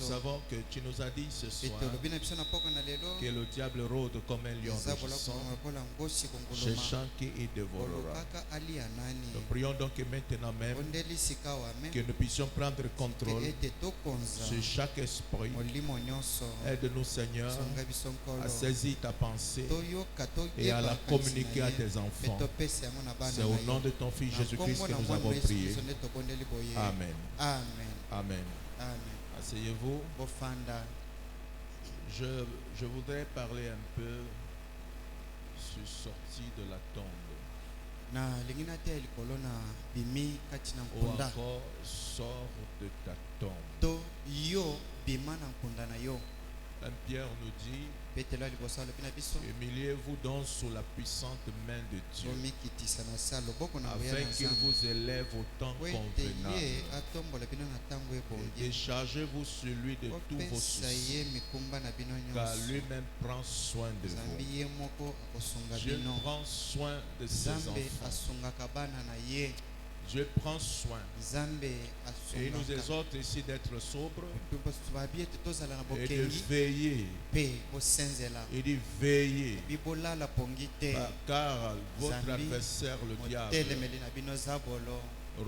Nous savons que tu nous as dit ce soir que le diable rôde comme un lion rugissant, cherchant qui il dévorera. Nous prions donc que maintenant même que nous puissions prendre contrôle sur chaque esprit. Aide-nous, Seigneur, à saisir ta pensée et à la communiquer à tes enfants. C'est au nom de ton Fils Jésus-Christ que nous avons prié. Amen. Amen. Asseyez-vous. Je voudrais parler un peu sur sortie de la tombe. Ou encore sors de ta tombe. Un Pierre nous dit: humiliez-vous donc sous la puissante main de Dieu, afin qu'il vous élève au temps convenable. Et déchargez-vous sur lui de tous vos soucis, car lui-même prend soin de vous. Dieu prend soin de ses enfants. Dieu prend soin. Et il nous exhorte ici d'être sobres et de veiller. Il dit veiller, car votre adversaire, le diable,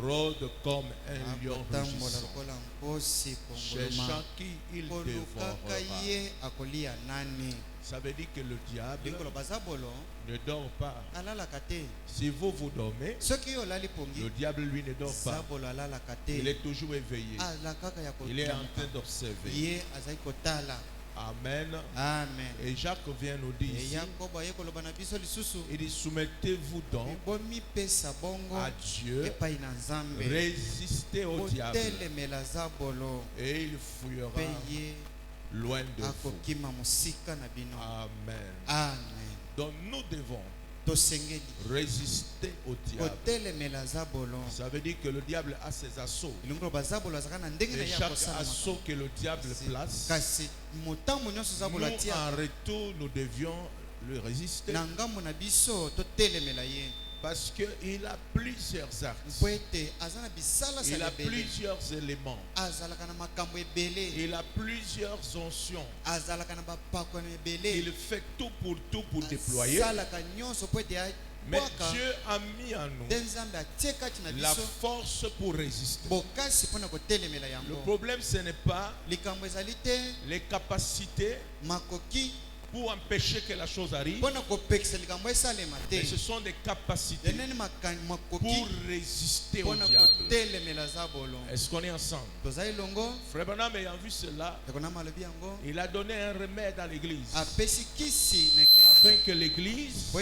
rôde comme un lion rugissant, cherchant qui il dévorera. Ça veut dire que le diable ne dort pas. Si vous dormez, le diable lui ne dort pas. Il est toujours éveillé. Il est en train d'observer. Amen. Amen. Et Jacques vient nous dire ici, il dit: soumettez-vous donc à Dieu, résistez au diable et il fuira loin de vous. Amen. Amen. Donc nous devons résister au diable. Ça veut dire que le diable a ses assauts. Et chaque assaut que le diable place, nous en retour, nous devions le résister. Parce qu'il a plusieurs arts. Il a plusieurs éléments. Il a plusieurs onctions. Il fait tout pour déployer. Mais Dieu a mis en nous la force pour résister. Le problème, ce n'est pas les capacités pour empêcher que la chose arrive, mais ce sont des capacités pour résister au diable. Est-ce qu'on est ensemble? Frère Branham ayant vu cela, il a donné un remède à l'église, afin que l'église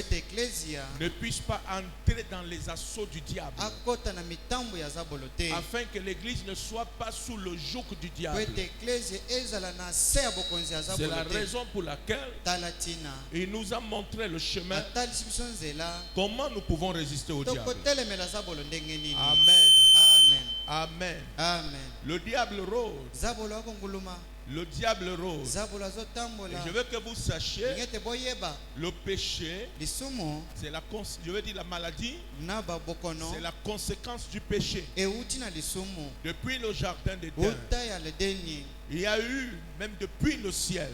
ne puisse pas entrer dans les assauts du diable, afin que l'église ne soit pas sous le joug du diable. C'est la raison pour laquelle il nous a montré le chemin, comment nous pouvons résister au diable. Amen. Amen. Amen. Le diable rôde. Le diable rôde. Et je veux que vous sachiez, le péché, c'est la maladie, c'est la conséquence du péché. Depuis le jardin d'Éden, il y a eu, même depuis le ciel,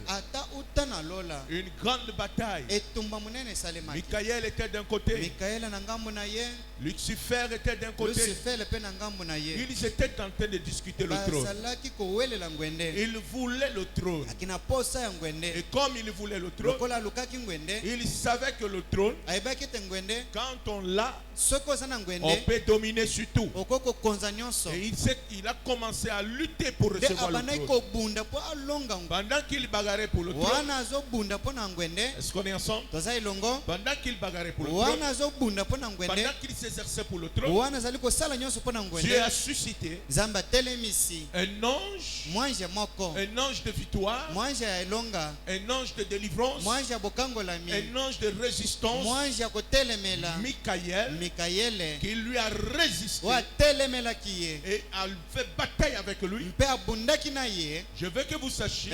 une grande bataille. Michael était d'un côté, Lucifer était d'un côté. Ils étaient en train de discuter le trône. Ils voulaient le trône. Et comme ils voulaient le trône, ils savaient que le trône, quand on l'a, on peut dominer sur tout. Et il a commencé à lutter pour recevoir le trône. Pendant qu'il bagarrait pour le trône, est-ce qu'on est ensemble? Pendant qu'il bagarrait pour le trône, pendant qu'il s'exerçait pour le trône, Dieu a suscité un ange un ange de victoire, un ange de délivrance, un ange de résistance, Michael, qui lui a résisté et a fait bataille avec lui. Je veux que vous sachiez,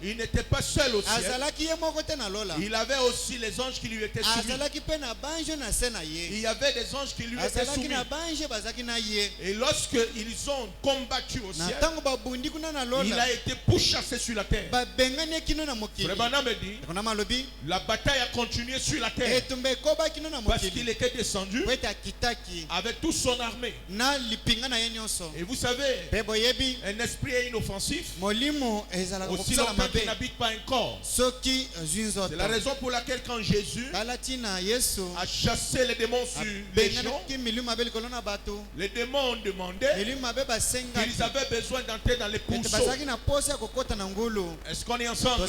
il n'était pas seul au ciel. Il avait aussi les anges qui lui étaient soumis. Il y avait des anges qui lui étaient soumis. Et lorsqu'ils ont combattu au ciel, il a été pourchassé sur la terre. Frère Branham me dit, la bataille a continué sur la terre parce qu'il était descendu avec toute son armée. Et vous savez, un esprit inoffensif aussi longtemps qu'il n'habite pas un corps. C'est la raison pour laquelle quand Jésus a chassé les démons sur les gens, les démons ont demandé qu'ils avaient besoin d'entrer dans les pourceaux. Est-ce qu'on est ensemble?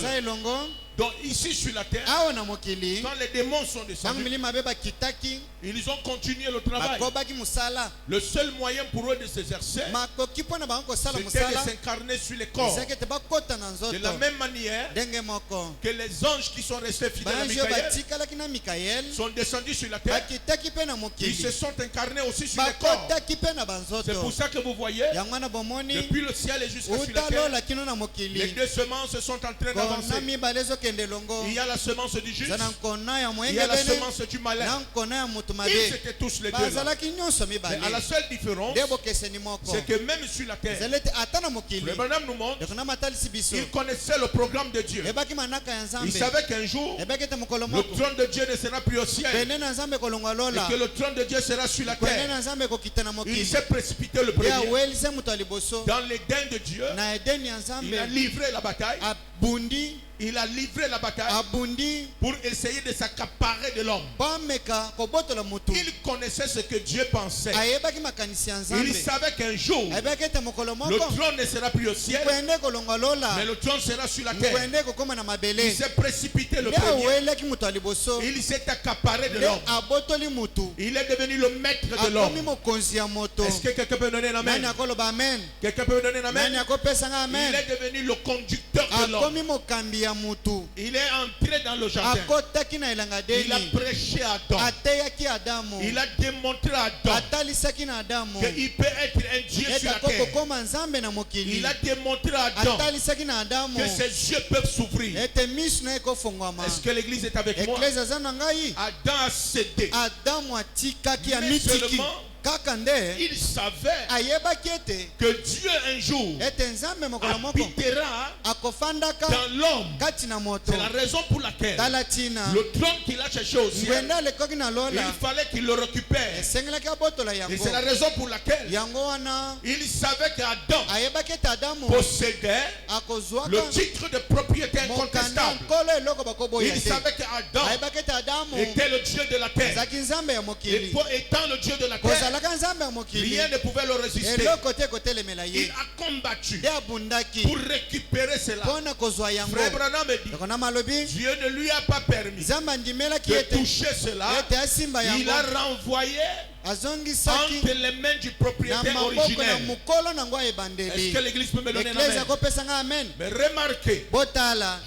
Donc ici sur la terre, quand les démons sont descendus, ils ont continué le travail. Le seul moyen pour eux de s'exercer, c'était de s'incarner sur les corps. De la même manière que les anges qui sont restés fidèles à Michael sont descendus sur la terre, ils se sont incarnés aussi sur les corps. C'est pour ça que vous voyez, depuis le ciel et jusqu'à sur la terre, les deux semences sont en train d'avancer. Il y a la semence du juste, il y a la semence du malin. Ils étaient tous les deux là. Mais à la seule différence, c'est que même sur la terre, le bonhomme nous montre, il connaissait le programme de Dieu. Il savait qu'un jour, le trône de Dieu ne sera plus au ciel et que le trône de Dieu sera sur la terre. Il s'est précipité le premier dans l'Éden de Dieu. Il a livré la bataille. Il a livré la bataille pour essayer de s'accaparer de l'homme. Il connaissait ce que Dieu pensait. Il savait qu'un jour, le trône ne sera plus au ciel, mais le trône sera sur la terre. Il s'est précipité le premier. Il s'est accaparé de l'homme. Il est devenu le maître de l'homme. Est-ce que quelqu'un peut donner un amen? Quelqu'un peut donner un amen? Il est devenu le conducteur de l'homme. Il est entré dans le jardin. Il a prêché à Adam. Il a démontré à Adam qu'il peut être un Dieu sur la terre. Il a démontré à Adam que ses yeux peuvent s'ouvrir. Est-ce que l'église est avec moi? Adam a cédé. Mais seulement il savait que Dieu un jour habitera dans l'homme. C'est la raison pour laquelle le trône qu'il a cherché au ciel, il fallait qu'il le récupère. Et c'est la raison pour laquelle il savait qu'Adam possédait le titre de propriété incontestable. Il savait qu'Adam était le Dieu de la terre. Et étant le Dieu de la terre, rien ne pouvait le résister. Il a combattu pour récupérer cela. Frère Branham dit, Dieu ne lui a pas permis de toucher cela. Il a renvoyé entre les mains du propriétaire originel. Est-ce que l'église peut me donner un amen? Mais remarquez,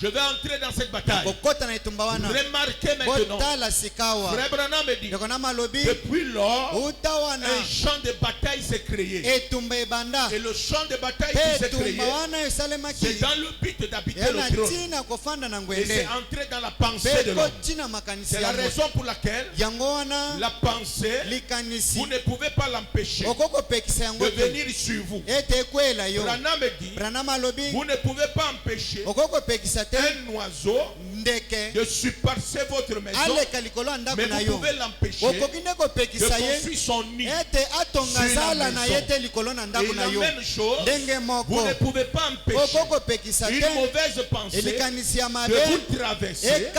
je vais entrer dans cette bataille. Remarquez maintenant, Frère Branham dit, depuis lors, un champ de bataille s'est créé. Et le champ de bataille qui s'est créé, c'est dans le but d'habiter le trône. Et c'est entrer dans la pensée de l'homme. C'est la raison pour laquelle la pensée, vous ne pouvez pas l'empêcher de venir sur vous. Branham dit, vous ne pouvez pas empêcher un oiseau de surpasser votre maison, mais vous pouvez l'empêcher de construire son nid sur la maison. Et la même chose, vous ne pouvez pas empêcher une mauvaise pensée de vous traverser,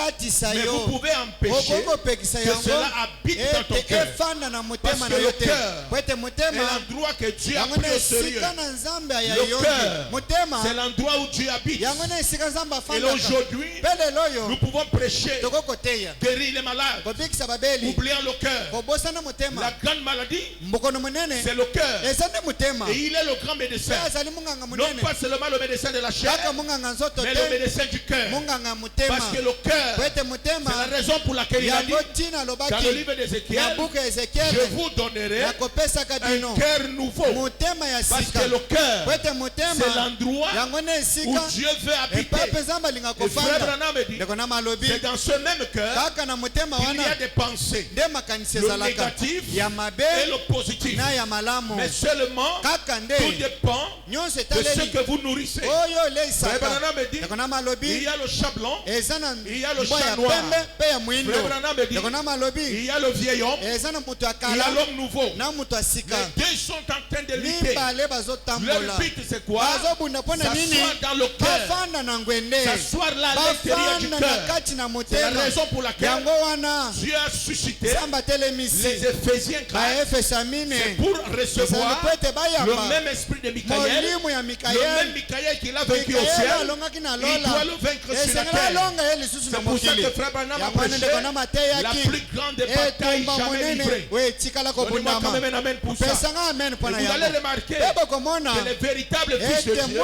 mais vous pouvez empêcher que cela habite dans ton cœur. parce que le cœur est l'endroit que Dieu a pris au sérieux. Le cœur, c'est l'endroit où Dieu habite. Et aujourd'hui, nous pouvons prêcher, guérir les malades, oubliant le cœur. La grande maladie, c'est le cœur. Et il est le grand médecin. Non pas seulement le médecin de la chair, mais le médecin du cœur. Parce que le cœur, c'est la raison pour laquelle il a dit dans le livre d'Ézéchiel, je vous donnerai un cœur nouveau. Parce que le cœur, c'est l'endroit où Dieu veut habiter. Et Frère Branham dit, c'est dans ce même cœur qu'il y a des pensées, le négatif et le positif. Mais seulement, tout dépend de ce que vous nourrissez. Frère Branham dit, il y a le chat blanc, il y a le chat noir. Frère Branham dit, il y a le vieil homme, il y a l'homme nouveau. Les deux sont en train de lutter. Leur but c'est quoi? S'asseoir dans le cœur, s'asseoir là à l'intérieur du cœur. C'est la raison pour laquelle Dieu a suscité les Éphésiens grâce. C'est pour recevoir le même esprit de Michaël, le même Michaël qu'il a vaincu au ciel, il doit le vaincre sur la terre. C'est pour ça que Frère Branham a prêché la plus grande bataille jamais livrée. Donnez-moi quand même un amen pour ça. Et vous allez remarquer que les véritables fils de Dieu,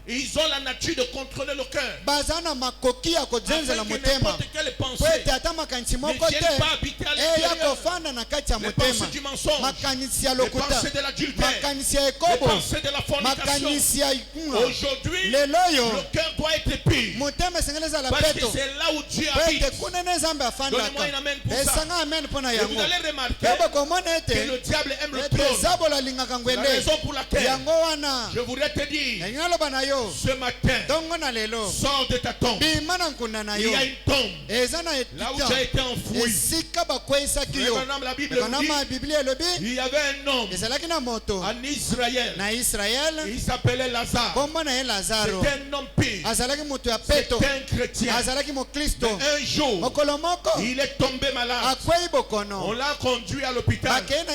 ils ont la nature de contrôler le cœur. Afin que n'importe quelle pensée ne vienne pas habiter à l'intérieur. Les pensées du mensonge, les pensées de l'adultère, les pensées de la fornication. Aujourd'hui, le cœur doit être pur. Parce que c'est là où Dieu habite. Donnez-moi un amen pour ça. Et vous allez remarquer que le diable aime le trône. La raison pour laquelle je voudrais te dire, ce matin, sors de ta tombe. Il y a une tombe là où tu as été enfoui. La Bible dit, il y avait un homme en Israël. Il s'appelait Lazare. C'était un homme pire. C'était un chrétien. Mais un jour, il est tombé malade. On l'a conduit à l'hôpital. Il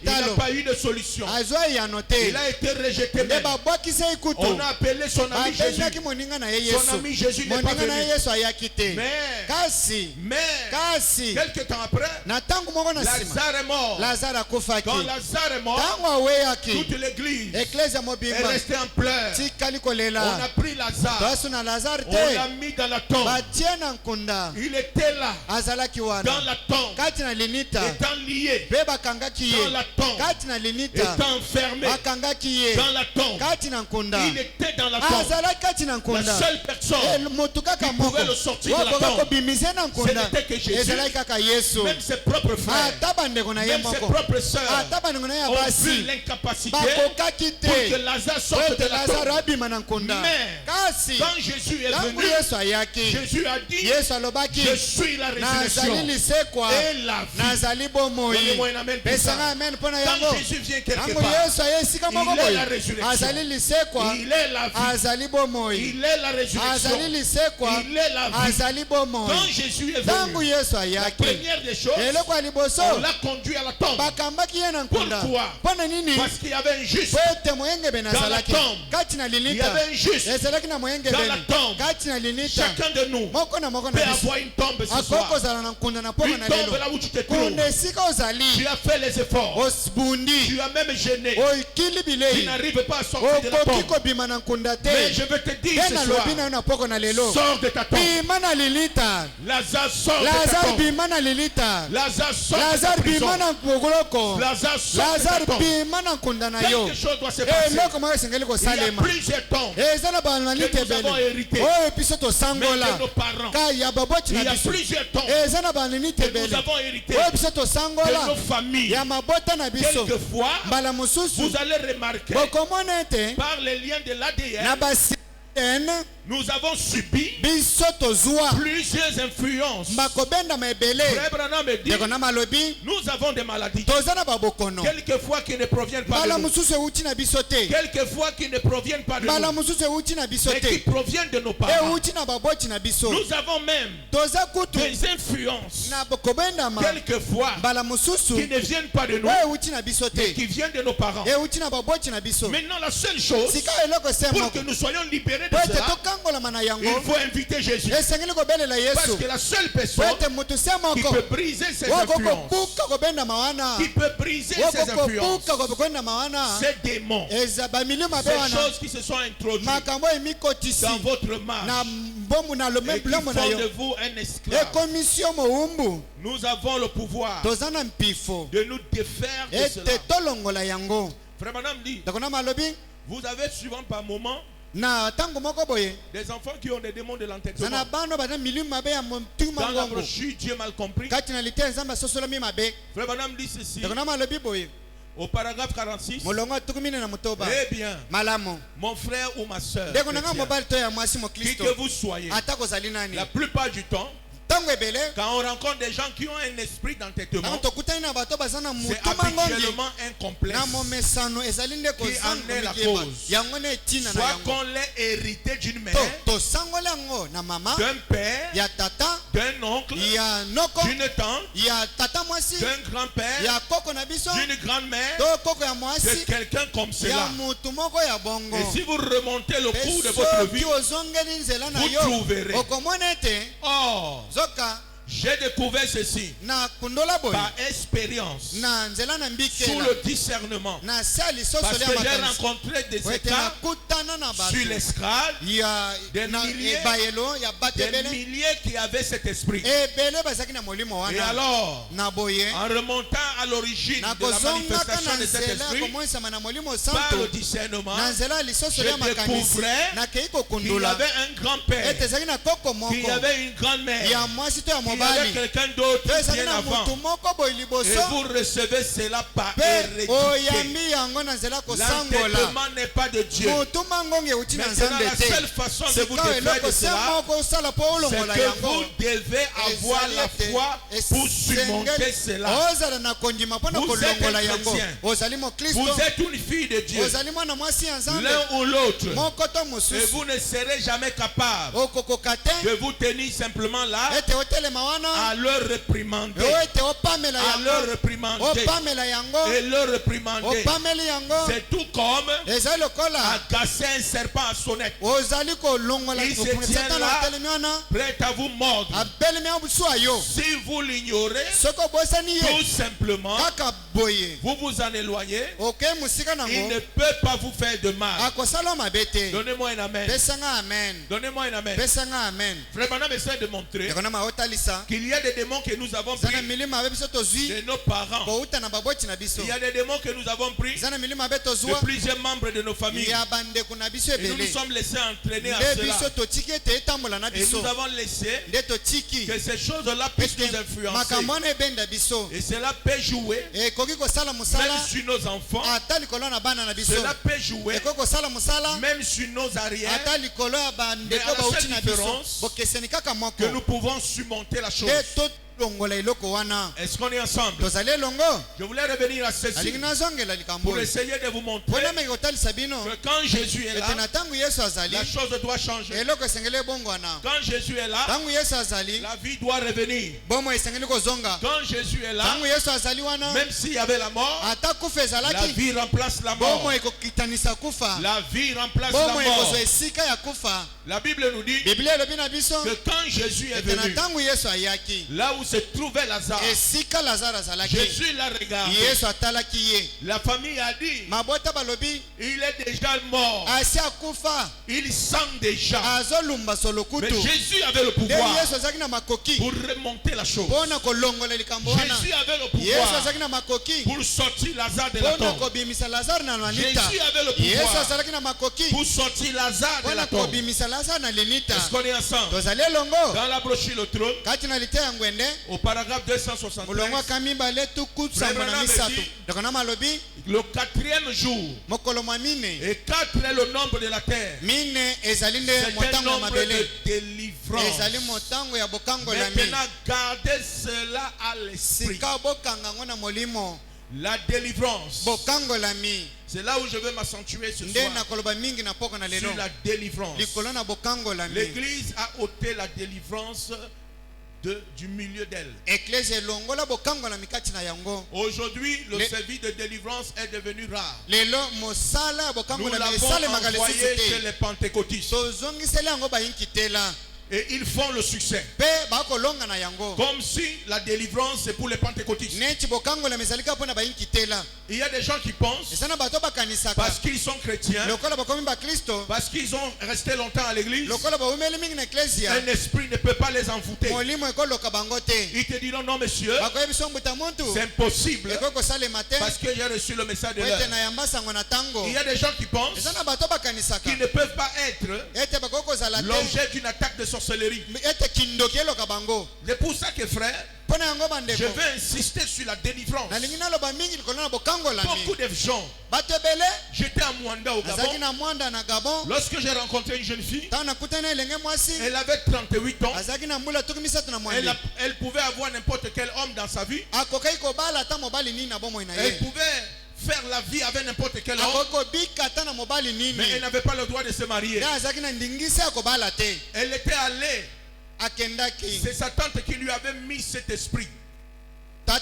n'a pas eu de solution. Il a été rejeté même. On a appelé son ami Jésus. Son ami Jésus n'est pas venu. Mais quelques temps après, Lazare est mort. Quand Lazare est mort, toute l'église est restée en pleurs. On a pris Lazare, on l'a mis dans la tombe. Il était là, dans la tombe, étant lié, dans la tombe, étant enfermé, dans la tombe. Il était dans la tombe. La seule personne qui pouvait le sortir de la tombe, c'était que Jésus. Même ses propres frères, même ses propres sœurs ont vu l'incapacité pour que Lazare sorte de la tombe. Mais quand Jésus est venu, Jésus a dit, je suis la résurrection et la vie. Donnez-moi un amen pour ça. Quand Jésus vient quelque part, il est la résurrection, il est la vie, il est la résurrection, il est la vie. Quand Jésus est venu, la première des choses, on l'a conduit à la tombe. Pourquoi? Parce qu'il y avait un juste dans la tombe. Il y avait un juste dans la tombe. Chacun de nous peut avoir une tombe ce soir. Une tombe là où tu te trouves. Tu as fait les efforts. Tu as même gêné. Tu n'arrives pas à sortir de la tombe. Mais je veux te dire ce soir, sors de ta tombe. Lazare sort de ta tombe. Lazare sort de ta prison. Lazare sort de ta tombe. Quelque chose doit se passer. Il y a plusieurs tombes que nous avons héritées de nos parents. Il y a plusieurs tombes que nous avons héritées de nos familles. Quelquefois, vous allez remarquer par les liens de l'ADN nous avons subi plusieurs influences. Frère Branham me dit, nous avons des maladies. Quelquefois qui ne proviennent pas de nous. Quelquefois qui ne proviennent pas de nous. Mais qui proviennent de nos parents. Nous avons même des influences. Quelquefois qui ne viennent pas de nous. Mais qui viennent de nos parents. Maintenant la seule chose pour que nous soyons libérés de cela, il faut inviter Jésus. Parce que la seule personne qui peut briser ses influences, qui peut briser ses influences, ces démons, ces choses qui se sont introduites dans votre marche et qui font de vous un esclave. Nous avons le pouvoir de nous défaire de cela. Frère Branham dit, vous avez souvent par moment des enfants qui ont des démons de l'entêtement. Dans la brochure Dieu mal compris, Frère Branham dit ceci au paragraphe 46. Eh bien, mon frère ou ma soeur, qui que vous soyez, la plupart du temps, quand on rencontre des gens qui ont un esprit d'entêtement, c'est habituellement un complexe qui en est la cause. Soit qu'on l'ait hérité d'une mère, d'un père, d'un oncle, d'une tante, d'un grand-père, d'une grand-mère, de quelqu'un comme cela. Et si vous remontez le cours de votre vie, vous trouverez. Oh, j'ai découvert ceci par expérience, sous le discernement, parce que j'ai rencontré des états sur l'escalade, des milliers qui avaient cet esprit. Et alors, en remontant à l'origine de la manifestation de cet esprit, par le discernement, je découvrais qu'il y avait un grand-père, qu'il y avait une grand-mère, il y avait quelqu'un d'autre bien avant. Et vous recevez cela par hérédité. L'entêtement n'est pas de Dieu. Maintenant, la seule façon de vous défaire de cela, c'est que vous devez avoir la foi pour surmonter cela. Vous êtes un chrétien. Vous êtes une fille de Dieu. L'un ou l'autre. Et vous ne serez jamais capable de vous tenir simplement là, à leur réprimander, à leur réprimander et leur réprimander. C'est tout comme à casser un serpent à sonnette. Il se tient là, prêt à vous mordre. Si vous l'ignorez, tout simplement, vous vous en éloignez. Il ne peut pas vous faire de mal. Donnez-moi un amen. Donnez-moi un amen. Frère Branham essaie de montrer qu'il y a des démons que nous avons pris de nos parents. Il y a des démons que nous avons pris de plusieurs membres de nos familles. Et nous nous sommes laissés entraîner à cela. Et nous avons laissé que ces choses-là puissent nous influencer. Et cela peut jouer même sur nos enfants. Cela peut jouer même sur nos arrières. Mais à la seule différence que nous pouvons surmonter la chose. Est-ce qu'on est ensemble? Je voulais revenir à ceci pour essayer de vous montrer que quand Jésus est là, la chose doit changer. Quand Jésus est là, la vie doit revenir. Quand Jésus est là, même s'il y avait la mort, la vie remplace la mort. La vie remplace la mort. La Bible nous dit que quand Jésus est venu, là où se trouvait Lazare, Jésus l'a regardé. La famille a dit, il est déjà mort. Il sent déjà. Mais Jésus avait le pouvoir pour remonter la chose. Jésus avait le pouvoir pour sortir Lazare de la tombe. Jésus avait le pouvoir pour sortir Lazare de la tombe. Est-ce qu'on est ensemble? Dans la brochure Le Trône, au paragraphe 273, le 4e jour, et 4 est le nombre de la terre. C'est un nombre de délivrance. Maintenant, gardez cela à l'esprit. La délivrance. C'est là où je veux m'accentuer ce soir. Sur la délivrance. L'église a ôté la délivrance du milieu d'elle. Aujourd'hui, le service de délivrance est devenu rare. Nous l'avons envoyé chez les pentecôtistes. Et ils font le succès. Comme si la délivrance c'est pour les pentecôtistes. Il y a des gens qui pensent, parce qu'ils sont chrétiens, parce qu'ils ont resté longtemps à l'église, un esprit ne peut pas les envoûter. Ils te diront non monsieur, c'est impossible, parce que j'ai reçu le message de l'heure. Il y a des gens qui pensent qu'ils ne peuvent pas être l'objet d'une attaque de sorcellerie. C'est pour ça que frère, je veux insister sur la délivrance. Beaucoup de gens. J'étais à Mwanda au Gabon. Lorsque j'ai rencontré une jeune fille, elle avait 38 ans. Elle pouvait avoir n'importe quel homme dans sa vie. Elle pouvait faire la vie avec n'importe quel homme, mais elle n'avait pas le droit de se marier. Elle était allée. C'est sa tante qui lui avait mis cet esprit. Ou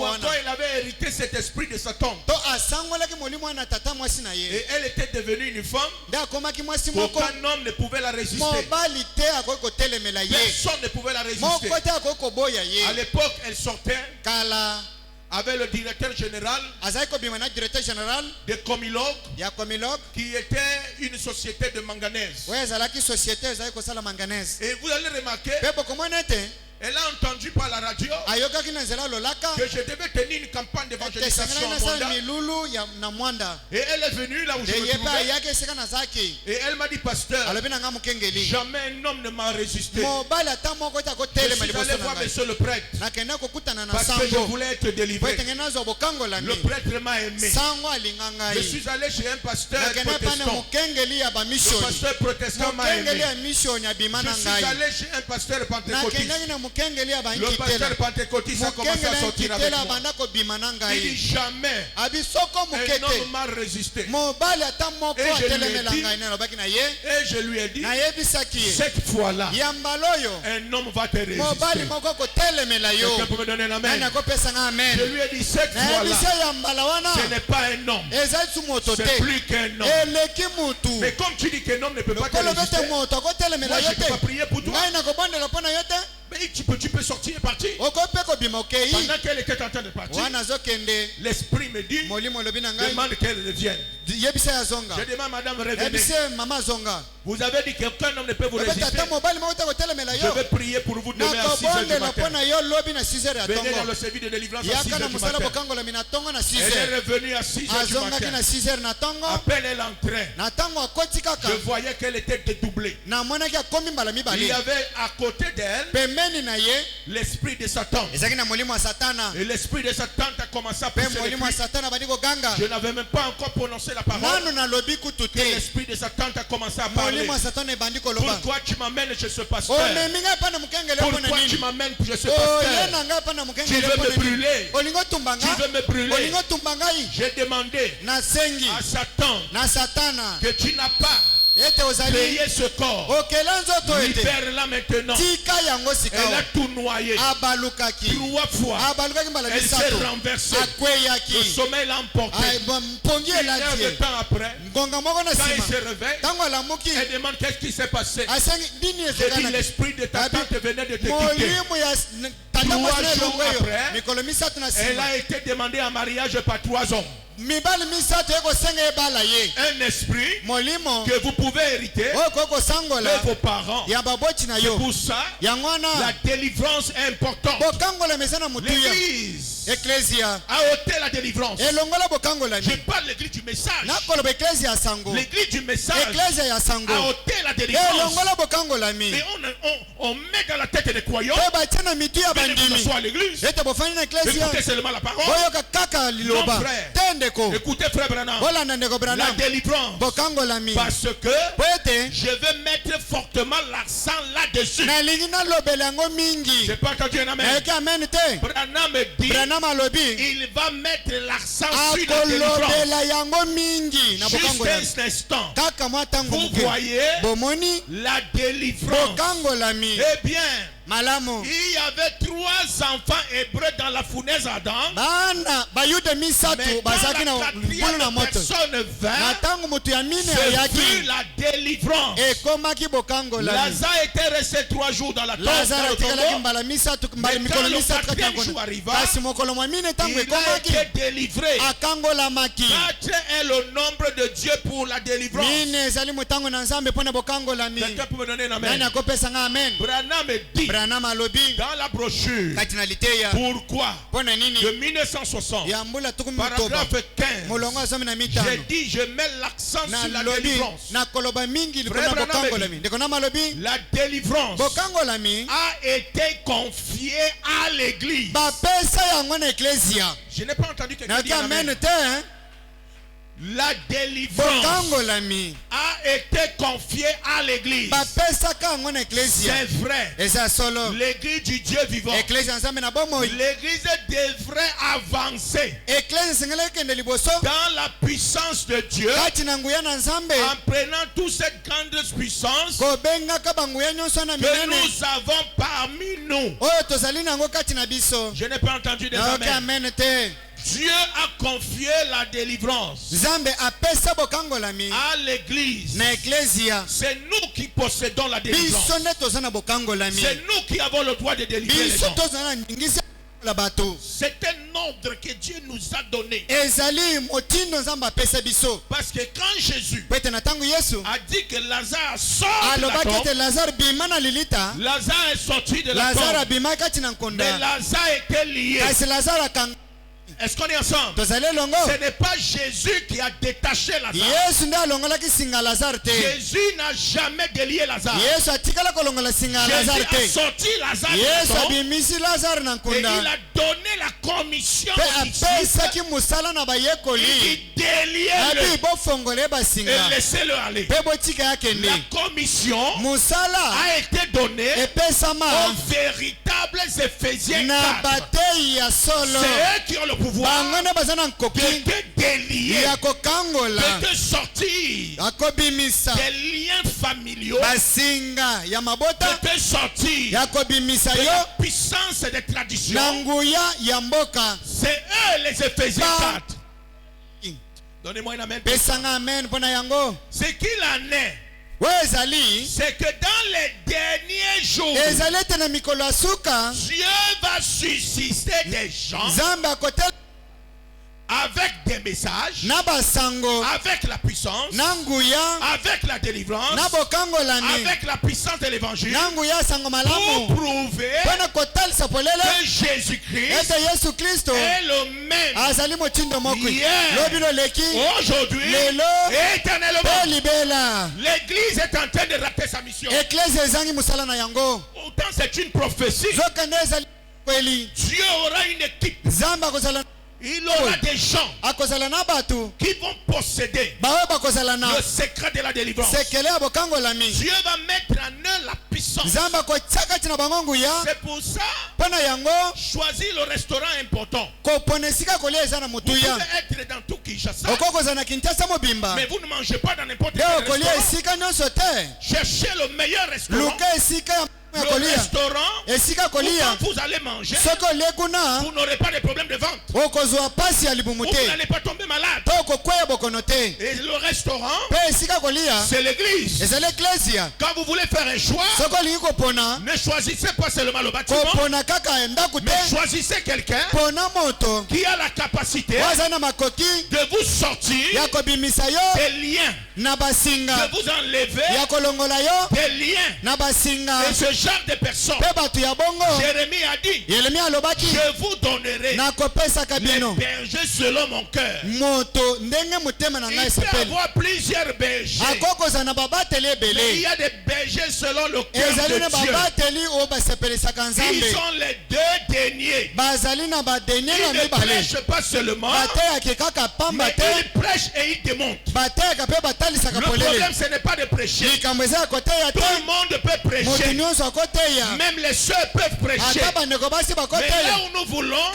encore il avait hérité cet esprit de sa tante. Et elle était devenue une femme. Aucun homme ne pouvait la résister. Personne ne pouvait la résister. À l'époque, elle sortait avec le directeur général de Comilog, qui était une société de manganèse. Et vous allez remarquer, elle a entendu par la radio que je devais tenir une campagne d'évangélisation à Mwanda. Et elle est venue là où je me trouvais. Et elle m'a dit, pasteur, jamais un homme ne m'a résisté. Je suis allé voir monsieur le prêtre, parce que je voulais être délivré. Le prêtre m'a aimé. Je suis allé chez un pasteur protestant. Le pasteur protestant m'a aimé. Je suis allé chez un pasteur pentecôtiste. Le pasteur pentecôtiste a commencé à sortir avec moi. Il dit jamais un homme m'a résisté. Et je lui ai dit, cette fois-là, un homme va te résister. Quelqu'un peut me donner la main? Je lui ai dit, cette fois-là, ce n'est pas un homme, c'est plus qu'un homme. Mais comme tu dis qu'un homme ne peut pas te résister, moi je ne peux pas prier pour toi. Mais tu peux sortir et partir. Pendant qu'elle était en train de partir, l'esprit me dit, demande qu'elle revienne. Je demande à madame, revenez. Vous avez dit qu'aucun homme ne peut vous résister. Je vais prier pour vous demain à 6h du matin. Venez dans le service de délivrance à 6h du matin. Elle est revenue à 6h du matin. À peine elle entrait, je voyais qu'elle était dédoublée. Il y avait à côté d'elle l'esprit de Satan. Et l'esprit de Satan a commencé à pousser les cris. Je n'avais même pas encore prononcé la parole que l'esprit de Satan a commencé à parler. Pourquoi tu m'amènes chez ce pasteur? Pourquoi tu m'amènes chez ce pasteur? Tu veux me brûler? Tu veux me brûler? J'ai demandé à Satan que tu n'as pas payé ce corps. Libère-la maintenant. Elle a tout noyé. 3 fois. Elle s'est renversée. Le sommeil l'a emporté. 1 heure de temps après, quand il se réveille, elle demande qu'est-ce qui s'est passé. J'ai dit l'esprit de ta tante venait de te quitter. 3 jours après, elle a été demandée en mariage par 3 hommes. Un esprit que vous pouvez hériter de vos parents. C'est pour ça la délivrance est importante. L'église Ecclesia a ôté la délivrance. Je parle de l'église du message. L'église du message a ôté la délivrance. Et on met dans la tête des croyants que ce soit à l'église. Écoutez seulement la parole. Non, frère. Écoutez frère Branham. La délivrance. Parce que je vais mettre fortement l'accent là-dessus. J'ai pas entendu un amen. Branham me dit il va mettre l'accent sur la délivrance. Juste un instant. Vous voyez la délivrance. Eh bien, il y avait 3 enfants hébreux dans la fournaise Adam. Mais quand la 4e personne vint, ce fut la délivrance. Lazare était resté 3 jours dans la tombe. Mais quand le 4e jour arriva, il a été délivré. 4 est le nombre de Dieu pour la délivrance. Quelqu'un peut me donner un amen? Branham me dit dans la brochure pourquoi de 1960 paragraphe 15 j'ai dit je mets l'accent sur la délivrance. La délivrance a été confiée à l'église. Je n'ai pas entendu quelqu'un dire amen. La délivrance a été confiée à l'église. C'est vrai. L'église du Dieu vivant. L'église devrait avancer dans la puissance de Dieu en prenant toute cette grande puissance que nous avons parmi nous. Je n'ai pas entendu des amen. Dieu a confié la délivrance à l'église. C'est nous qui possédons la délivrance. C'est nous qui avons le droit de délivrer les gens. C'est un ordre que Dieu nous a donné. Parce que quand Jésus a dit que Lazare sort de la tombe, Lazare est sorti de la tombe. Mais Lazare était lié. Est-ce qu'on est ensemble? Ce n'est pas Jésus qui a détaché Lazare. Jésus n'a jamais délié Lazare. Jésus a sorti Lazare et il a donné la commission aux disciples. Il déliez-le et laissez-le aller. La commission a été donnée aux véritables Éphésiens 4. C'est eux qui ont le pouvoir de te délier, de te sortir des liens familiaux, de te sortir de la puissance des traditions. C'est eux les Éphésiens 4. Donnez-moi un amen. Ce qu'il en est, c'est que dans les derniers jours, Dieu va susciter des gens avec des messages, avec la puissance, avec la délivrance, avec la puissance de l'évangile, pour prouver que Jésus-Christ est le même hier, aujourd'hui et éternellement. L'église est en train de rater sa mission. Autant c'est une prophétie. Dieu aura une équipe. Il aura des gens qui vont posséder le secret de la délivrance. Dieu va mettre en eux la puissance. C'est pour ça, choisir le restaurant important. Vous pouvez être dans tout Kinshasa, mais vous ne mangez pas dans n'importe quel restaurant. Cherchez le meilleur restaurant. Le restaurant où quand vous allez manger, vous n'aurez pas de problème de vente. Vous n'allez pas tomber malade. Et le restaurant, c'est l'église. Quand vous voulez faire un choix, ne choisissez pas seulement le bâtiment, mais choisissez quelqu'un qui a la capacité de vous sortir des liens, de vous enlever des liens. Et ce genre de personnes, Jérémie a dit, je vous donnerai les bergers selon mon cœur. Il peut y avoir plusieurs bergers, mais il y a des bergers selon le cœur de Dieu. Ils sont les deux derniers. Ils ne prêchent pas seulement, mais ils prêchent et ils démontent. Le problème, ce n'est pas de prêcher. Tout le monde peut prêcher. Même les sœurs peuvent prêcher. Mais là où nous voulons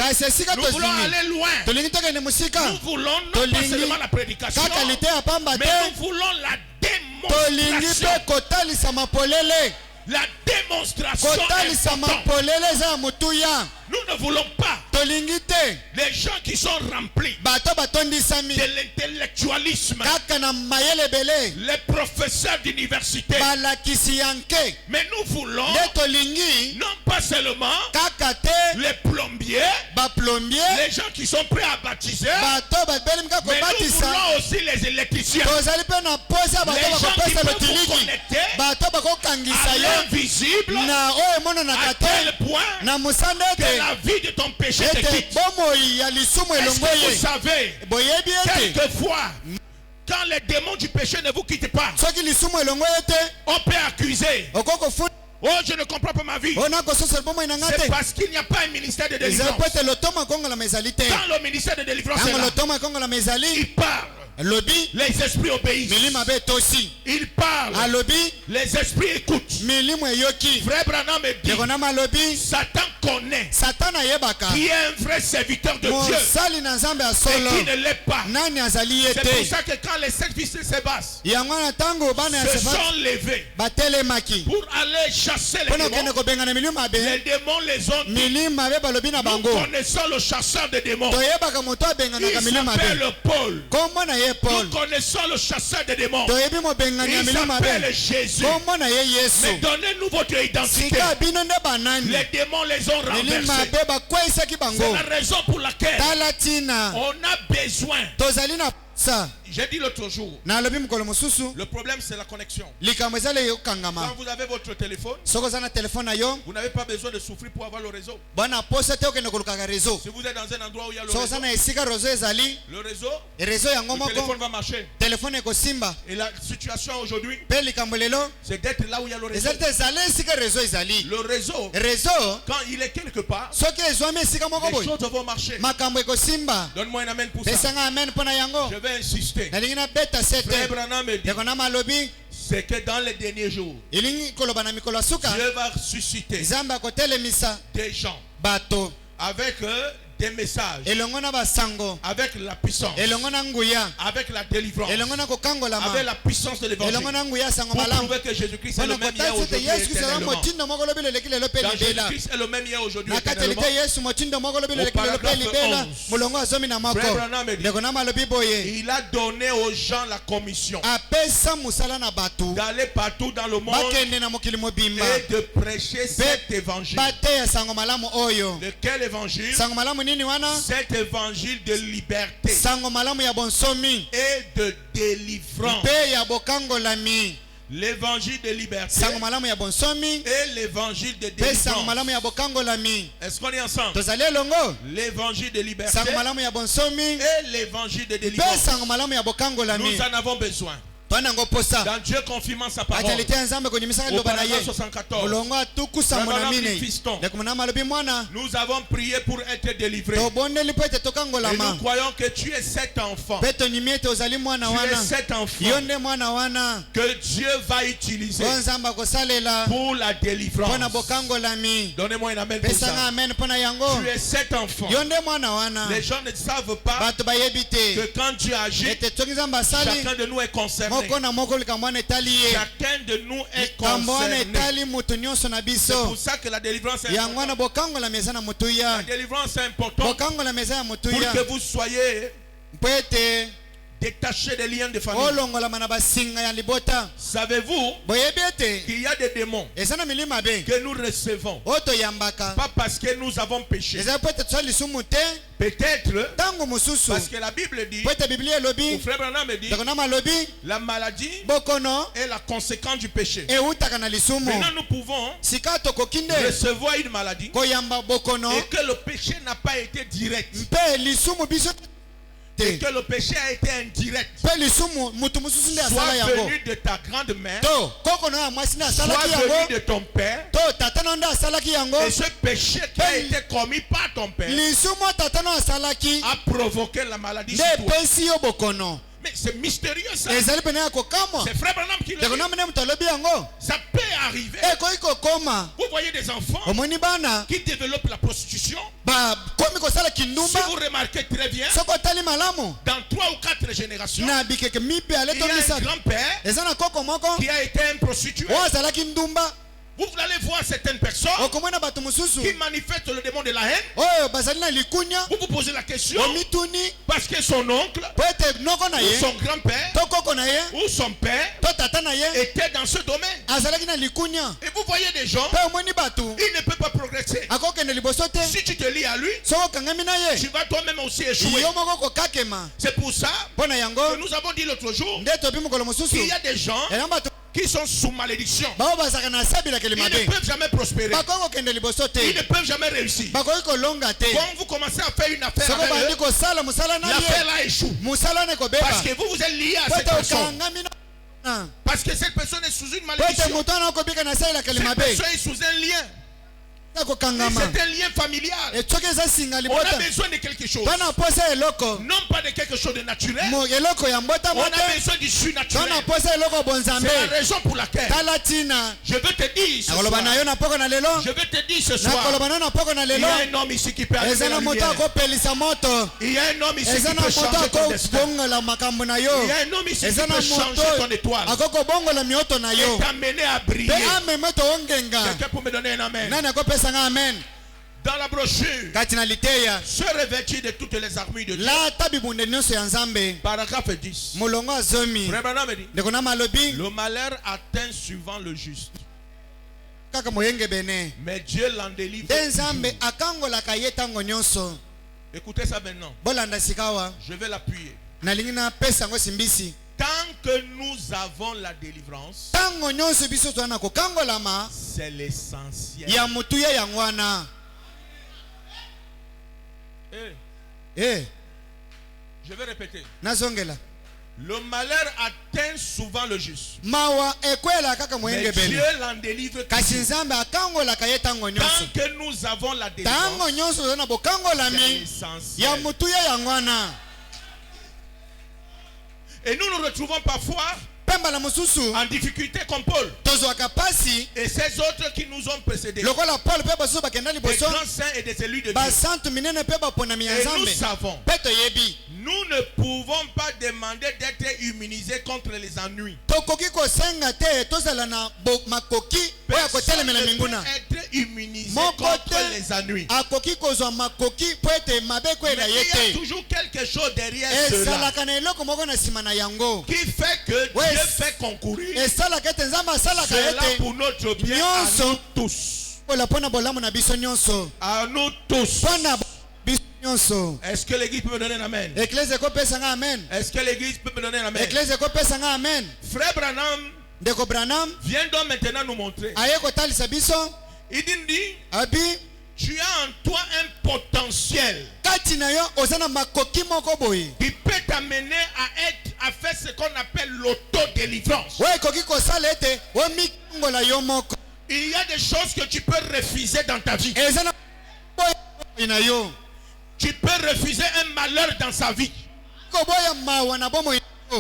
aller loin. Nous voulons non pas seulement la prédication, mais nous voulons la démonstration. La démonstration est importante. Nous ne voulons pas les gens qui sont remplis de l'intellectualisme, les professeurs d'université. Mais nous voulons non pas seulement les plombiers, les gens qui sont prêts à baptiser, mais nous voulons aussi les électriciens, les gens qui peuvent vous connecter à l'invisible à tel point que la vie de ton péché te quitte. Est-ce que vous savez, quelquefois, quand les démons du péché ne vous quittent pas, on peut accuser. Oh, je ne comprends pas ma vie. C'est parce qu'il n'y a pas un ministère de délivrance. Quand le ministère de délivrance est là, il parle. Les esprits obéissent. Il parle. Les esprits écoutent. Frère Branham me dit, Satan connaît qui est un vrai serviteur de Dieu et qui ne l'est pas. C'est pour ça que quand les 7 fils de Sébastien se sont levés pour aller chasser les démons les ont dit, nous connaissons le chasseur de démons. Il s'appelle Paul. Nous connaissons le chasseur de démons. Il s'appelle Jésus. Mais donnez-nous votre identité. Les démons les ont renversés. C'est la raison pour laquelle on a besoin. J'ai dit l'autre jour, le problème c'est la connexion. Quand vous avez votre téléphone, vous n'avez pas besoin de souffrir pour avoir le réseau. Si vous êtes dans un endroit où il y a le réseau, le téléphone va marcher. Et la situation aujourd'hui, c'est d'être là où il y a le réseau. Le réseau, quand il est quelque part, les choses vont marcher. Donne-moi un amen pour ça. Je vais insister. Frère Branham me dit, c'est que dans les derniers jours, Dieu va ressusciter des gens avec des messages, avec la puissance, avec la délivrance, avec la puissance de l'évangile, pour prouver que Jésus-Christ est le même hier, aujourd'hui et éternellement. Quand Jésus-Christ est le même hier, aujourd'hui et éternellement, au paragraphe 11, Frère Branham dit, il a donné aux gens la commission d'aller partout dans le monde et de prêcher cet évangile. Lequel évangile? Cet évangile de liberté et de délivrance. L'évangile de liberté et l'évangile de délivrance. Est-ce qu'on est ensemble? L'évangile de liberté et l'évangile de délivrance. Nous en avons besoin. Dans Dieu confirmant sa parole, au paragraphe 74, nous avons prié pour être délivrés. Et nous croyons que tu es cet enfant. Tu es cet enfant que Dieu va utiliser pour la délivrance. Donnez-moi un amen pour ça. Tu es cet enfant. Les gens ne savent pas que quand Dieu agit, chacun de nous est concerné. Chacun de nous est concerné. C'est pour ça que la délivrance est importante. La délivrance est importante pour que vous soyez détacher des liens de famille. Savez-vous qu'il y a des démons que nous recevons pas parce que nous avons péché. Peut-être parce que la Bible dit, ou Frère Branham dit, la maladie est la conséquence du péché. Maintenant nous pouvons recevoir une maladie et que le péché n'a pas été direct. Et que le péché a été indirect. Soit venu de ta grand-mère, soit venu de ton père. Et ce péché qui a été commis par ton père a provoqué la maladie sur toi. Mais c'est mystérieux ça. C'est Frère Branham qui le dit. Ça peut arriver. Vous voyez des enfants qui développent la prostitution. Si vous remarquez très bien, dans 3 ou 4 générations, il y a un grand-père qui a été un prostitué. Vous allez voir certaines personnes qui manifestent le démon de la haine. Vous vous posez la question parce que son oncle ou son grand-père ou son père était dans ce domaine. Et vous voyez des gens, il ne peut pas progresser. Si tu te lis à lui, tu vas toi-même aussi échouer. C'est pour ça que nous avons dit l'autre jour qu'il y a des gens qui sont sous malédiction. Ils ne peuvent jamais prospérer. Ils ne peuvent jamais réussir. Quand vous commencez à faire une affaire avec eux, l'affaire là échoue. Parce que vous êtes lié à cette personne. Parce que cette personne est sous une malédiction. Cette personne est sous un lien. C'est un lien familial. On a besoin de quelque chose. Non pas de quelque chose de naturel. On a besoin du surnaturel. C'est la raison pour laquelle je veux te dire ce soir. Je veux te dire ce soir. Il y a un homme ici qui peut allumer la lumière. Il y a un homme ici qui peut changer ton destin. Il y a un homme ici qui peut changer ton étoile. Et t'amener à briller. Quelqu'un peut me donner un amen? Amen. Dans la brochure, se revêtir de toutes les armures de Dieu. Paragraphe 10. Le malheur atteint souvent le juste, mais Dieu l'en délivre. Écoutez ça maintenant. Je vais l'appuyer. Tant que nous avons la délivrance, c'est l'essentiel. Je vais répéter. Le malheur atteint souvent le juste, mais Dieu l'en délivre toujours. Tant que nous avons la délivrance, c'est l'essentiel. Et nous nous retrouvons parfois en difficulté comme Paul et ces autres qui nous ont précédés, des grands saints et des élus de Dieu. Et nous savons, nous ne pouvons pas demander d'être immunisés contre les ennuis. Personne ne peut être immunisé contre les ennuis. Mais il y a toujours quelque chose derrière cela qui fait que Dieu fait concourir cela pour notre bien à nous tous. À nous tous. Est-ce que l'église peut me donner un amen? Est-ce que l'église peut me donner un amen? Frère Branham vient donc maintenant nous montrer. Il dit, tu as en toi un potentiel qui peut t'amener à faire ce qu'on appelle l'autodélivrance. Il y a des choses que tu peux refuser dans ta vie. Tu peux refuser un malheur dans sa vie.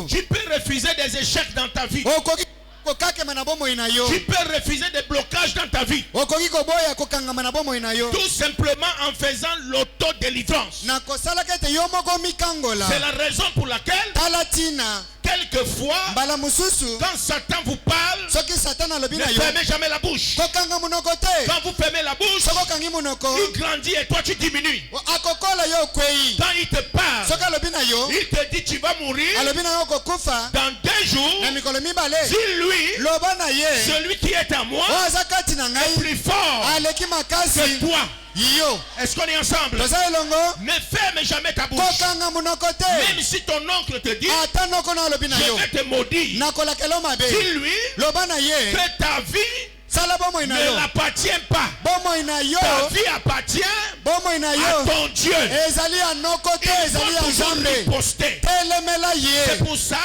Tu peux refuser des échecs dans ta vie. Tu peux refuser des blocages dans ta vie. Tout simplement en faisant l'autodélivrance. C'est la raison pour laquelle quelquefois, quand Satan vous parle, ne fermez jamais la bouche. Quand vous fermez la bouche, il grandit et toi tu diminues. Quand il te parle, il te dit tu vas mourir dans 2 jours. Dis-lui, celui qui est en moi est plus fort que toi. Est-ce qu'on est ensemble? Ne ferme jamais ta bouche. Même si ton oncle te dit je vais te maudire, dis-lui que ta vie ne l'appartient pas. Ta vie appartient à ton Dieu. Il faut toujours riposter. C'est pour ça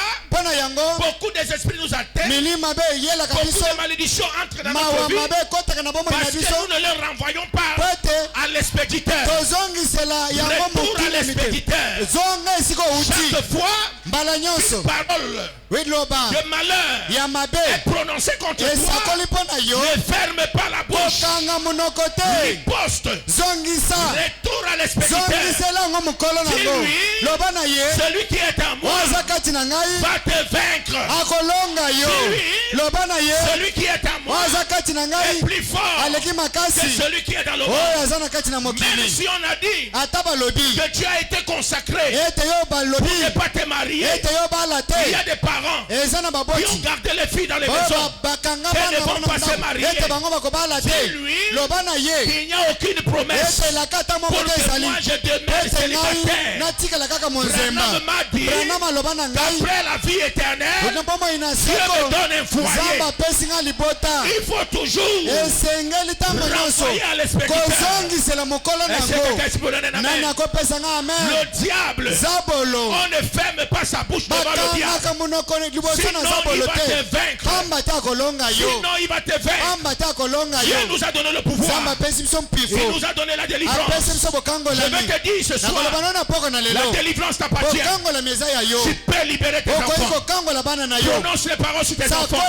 beaucoup des esprits nous atteignent. Beaucoup de malédictions entrent dans notre vie parce que nous ne leur renvoyons pas à l'expéditeur. Retour à l'expéditeur. Chaque fois une parole de malheur est prononcée contre toi, ne ferme pas la bouche. Riposte. Retour à l'expéditeur. Dis-lui, celui qui est en moi va te vaincre. Dis-lui, celui qui est en moi est plus fort que celui qui est dans le monde. Même si on a dit que tu as été consacré pour ne pas te marier, il y a des parents qui ont gardé les filles dans les maisons et ne vont pas se marier. Dis-lui qu'il n'y a aucune promesse pour que moi je demeure célibataire. Branham m'a dit qu'après la vie éternelle, Dieu me donne un foyer. Il faut toujours renvoyer à l'expéditeur. Est-ce que quelqu'un peut donner un amen? Le diable, on ne ferme pas sa bouche devant le diable. Sinon il va te vaincre. Sinon il va te vaincre. Dieu nous a donné le pouvoir. Il nous a donné la délivrance. Je vais te dire ce soir, la délivrance t'appartient. Tu peux libérer tes enfants. Prononce les paroles sur tes enfants.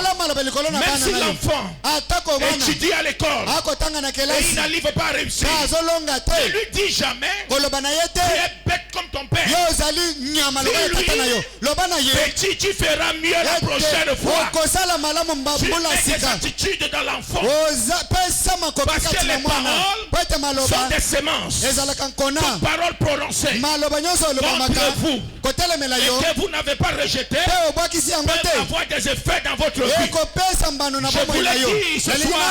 Même si l'enfant étudie à l'école et il n'arrive pas à réussir, ne lui dis jamais tu es bête comme ton père. Petit, tu feras mieux la prochaine fois. Tu mets des attitudes dans l'enfant. Parce que les paroles sont des semences. Toutes paroles prononcées contre vous et que vous n'avez pas rejeté peuvent avoir des effets dans votre vie. Je vous l'ai dit ce soir.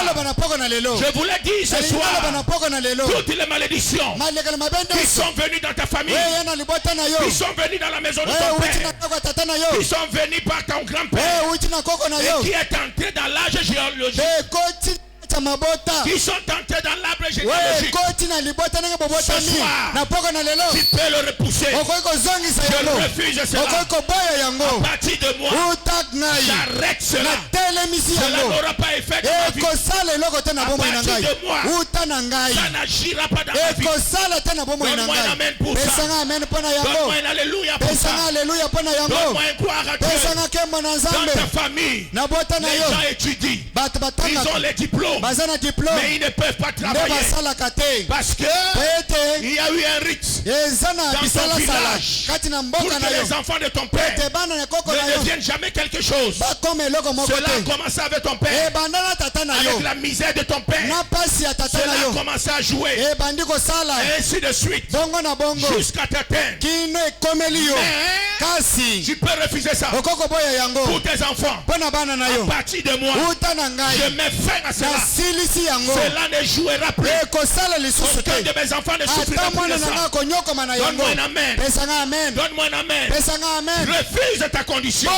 Je vous l'ai dit ce soir. Toutes les malédictions qui sont venues dans ta famille, qui sont venues dans la maison de ton père, qui sont venues par ton grand-père et qui est entré dans l'âge géologique, qui sont entrés dans l'arbre généalogique, ce soir tu peux le repousser. Je refuse cela. À partir de moi, j'arrête cela. Cela n'aura pas effet dans ma vie. À partir de moi, ça n'agira pas dans ma vie. Donne-moi un amen pour ça. Donne-moi un alléluia pour ça. Donne-moi un gloire à Dieu. Dans ta famille, les gens étudient. Ils ont les diplômes, mais ils ne peuvent pas travailler parce que il y a eu un rite dans ton village pour que les enfants de ton père ne deviennent jamais quelque chose. Cela a commencé avec ton père, avec la misère de ton père. Cela a commencé à jouer et ainsi de suite jusqu'à t'atteindre. Mais tu peux refuser ça pour tes enfants. À partir de moi, je mets fin à cela. Cela ne jouera plus. Aucun de mes enfants ne souffrira plus de ça. Donne-moi un amen. Donne-moi un amen. Refuse ta condition.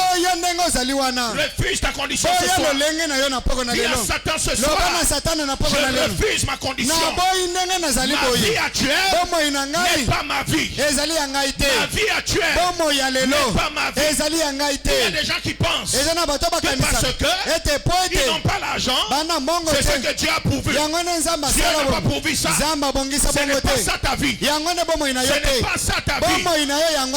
Refuse ta condition ce soir. Dis à Satan ce soir, je refuse ma condition. Ma vie actuelle n'est pas ma vie. Ma vie actuelle n'est pas ma vie. Il y a des gens qui pensent que parce qu'ils n'ont pas l'argent, d'argent, c'est ce que Dieu a pourvu. Dieu n'a pas pourvu ça. Ce n'est pas ça ta vie. Ce n'est pas ça ta vie.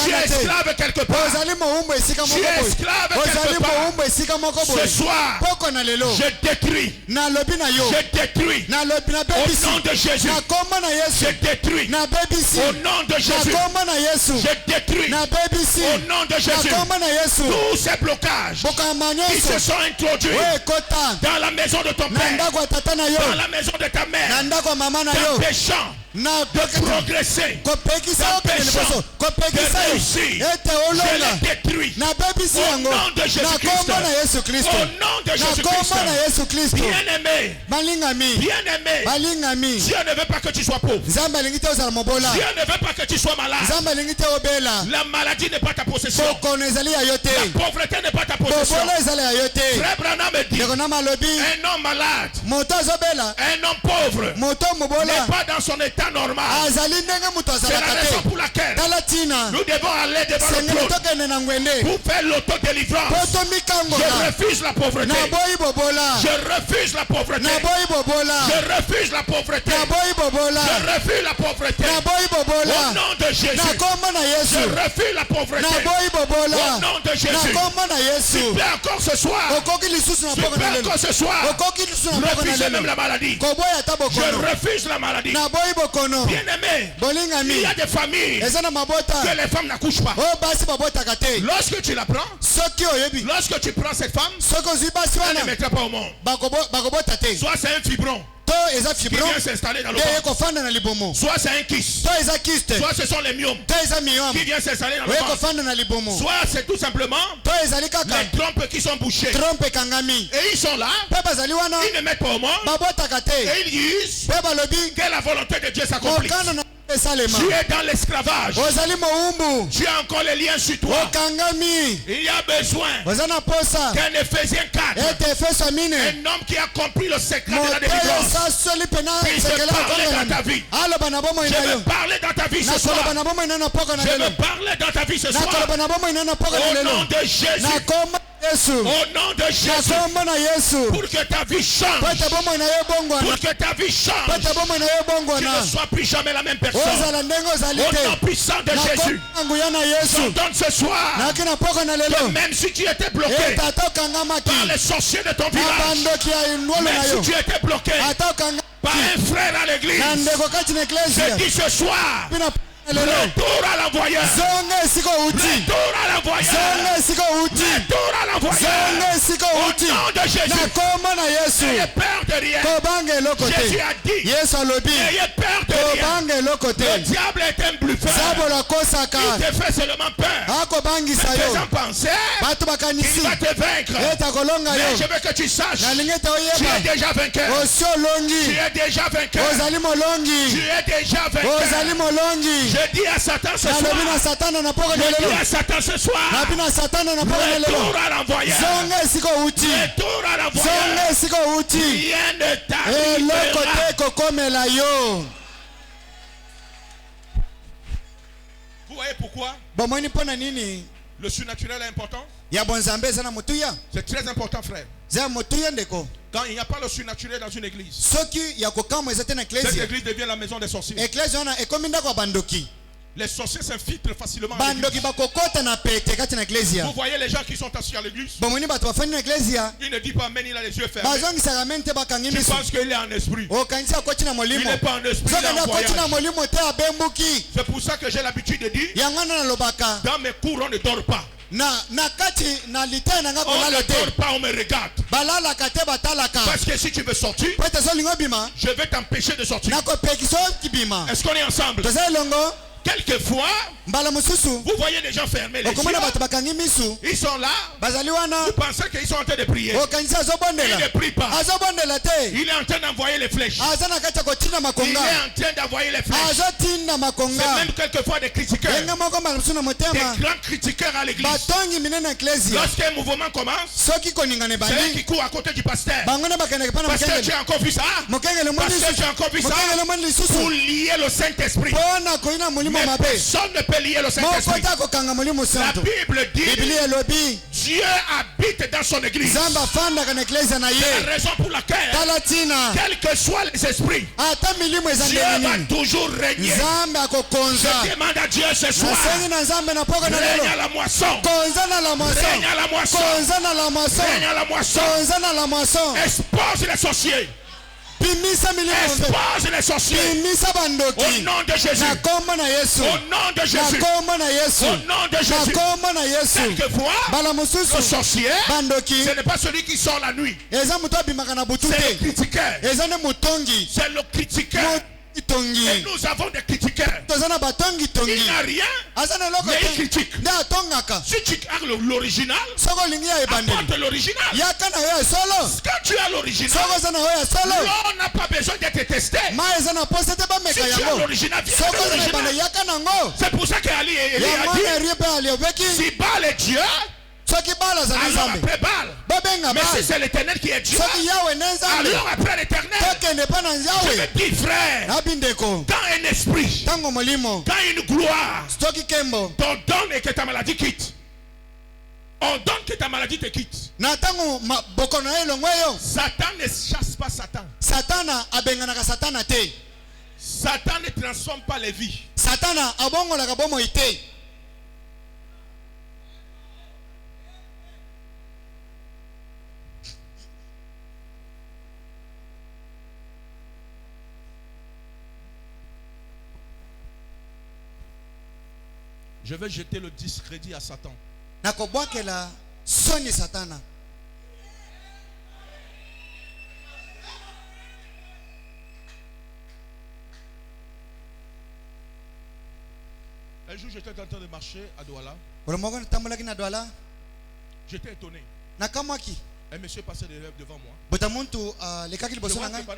Tu es esclave quelque part. Tu es esclave quelque part. Ce soir, je détruis. Je détruis. Au nom de Jésus. Je détruis. Au nom de Jésus. Je détruis. Au nom de Jésus. Tous ces blocages qui se sont introduits dans la maison de ton père, dans la maison de ta mère, t'empêchant de progresser, t'empêchant de réussir. Je les détruis au nom de Jésus-Christ. Au nom de Jésus-Christ. Bien-aimé, bien-aimé, Dieu ne veut pas que tu sois pauvre. Dieu ne veut pas que tu sois malade. La maladie n'est pas ta possession. La pauvreté n'est pas ta possession. Frère Branham me dit, un homme malade, un homme pauvre n'est pas dans son état normal. C'est la raison pour laquelle nous devons aller devant le trône pour faire l'autodélivrance. Je refuse la pauvreté. Je refuse la pauvreté. Je refuse la pauvreté. Je refuse la pauvreté. Au nom de Jésus. Je refuse la pauvreté. Au nom de Jésus. Tu peux encore ce soir. Tu peux encore ce soir. Refuser même la maladie. Je refuse la maladie. Bien-aimé, il y a des familles que les femmes n'accouchent pas. Lorsque tu la prends, lorsque tu prends cette femme, elle ne mettra pas au monde. Soit c'est un fibron qui vient s'installer dans le ventre. Soit c'est un kyste. Soit ce sont les myomes qui viennent s'installer dans le ventre. Soit c'est tout simplement les trompes qui sont bouchées. Et ils sont là. Ils ne mettent pas au monde. Et ils disent que la volonté de Dieu s'accomplit. Tu es dans l'esclavage. Tu as encore les liens sur toi. Il y a besoin qu'un Éphésiens 4, un homme qui a compris le secret de la délivrance, puisse parler dans ta vie. Je veux parler dans ta vie ce soir. Je veux parler dans ta vie ce soir. Au nom de Jésus. Au nom de Jésus. Pour que ta vie change. Pour que ta vie change. Tu ne sois plus jamais la même personne. Au nom puissant de Jésus. J'entends ce soir que même si tu étais bloqué par les sorciers de ton village, même si tu étais bloqué par un frère à l'église, je dis ce soir, retour à l'envoyeur. Retour à l'envoyeur. Retour à l'envoyeur. Au nom de Jésus. N'ayez peur de rien. Jésus a dit. N'ayez peur de rien. Le diable est un bluffeur. Il te fait seulement peur. Il te fait penser qu'il va te vaincre. Mais je veux que tu saches, tu es déjà vainqueur. Tu es déjà vainqueur. Tu es déjà vainqueur. Je dis à Satan ce soir. Je dis à Satan ce soir. Retour à l'envoyeur. Retour à l'envoyeur. Rien ne t'arrivera. Vous voyez pourquoi le surnaturel est important? C'est très important, frère. Quand il n'y a pas le surnaturel dans une église, cette église devient la maison des sorciers. Les sorciers s'infiltrent facilement dans l'église. Vous voyez les gens qui sont assis à l'église, ils ne disent pas amen, il a les yeux fermés. Tu penses qu'il est en esprit. Il n'est pas en esprit, il est en voyage. C'est pour ça que j'ai l'habitude de dire, dans mes cours on ne dort pas. On ne dort pas, on me regarde. Parce que si tu veux sortir, je vais t'empêcher de sortir. Est-ce qu'on est ensemble? Quelquefois, vous voyez des gens fermer les yeux. Ils sont là. Vous pensez qu'ils sont en train de prier. Ils ne prient pas. Il est en train d'envoyer les flèches. Il est en train d'envoyer les flèches. C'est même quelquefois des critiqueurs. Des grands critiqueurs à l'église. Lorsqu'un mouvement commence, c'est eux qui courent à côté du pasteur. Pasteur, tu as encore vu ça? Pasteur, tu as encore vu ça? Pour lier le Saint-Esprit. personne ne peut lier le Saint-Esprit. La Bible dit Dieu habite dans son église. C'est la raison pour laquelle, quels que soient les esprits, Dieu va toujours régner. Je demande à Dieu ce soir, règne à la moisson. Règne à la moisson. Règne à la moisson. Expose les sorciers. Expose les sorciers. Au nom de Jésus. Au nom de Jésus. Au nom de Jésus. Quelquefois, le sorcier, ce n'est pas celui qui sort la nuit. C'est le critiqueur. C'est le critiqueur. Et nous avons des critiqueurs. Il n'a rien, mais il critique. Si tu as l'original, apporte l'original. Quand tu as l'original, l'on n'a pas besoin d'être testé. Si tu as l'original, c'est pour ça qu'Ali a dit, si Baal est Dieu, alors après Baal. Mais si c'est l'Éternel qui est Dieu, alors après l'Éternel, je vais dire frère, quand un esprit, quand une gloire, t'on donne et que ta maladie quitte. On donne que ta maladie te quitte. Satan ne chasse pas Satan. Satan ne transforme pas les vies. Je vais jeter le discrédit à Satan. Un jour, j'étais en train de marcher à Douala. J'étais étonné. Un monsieur passait devant moi. Pendant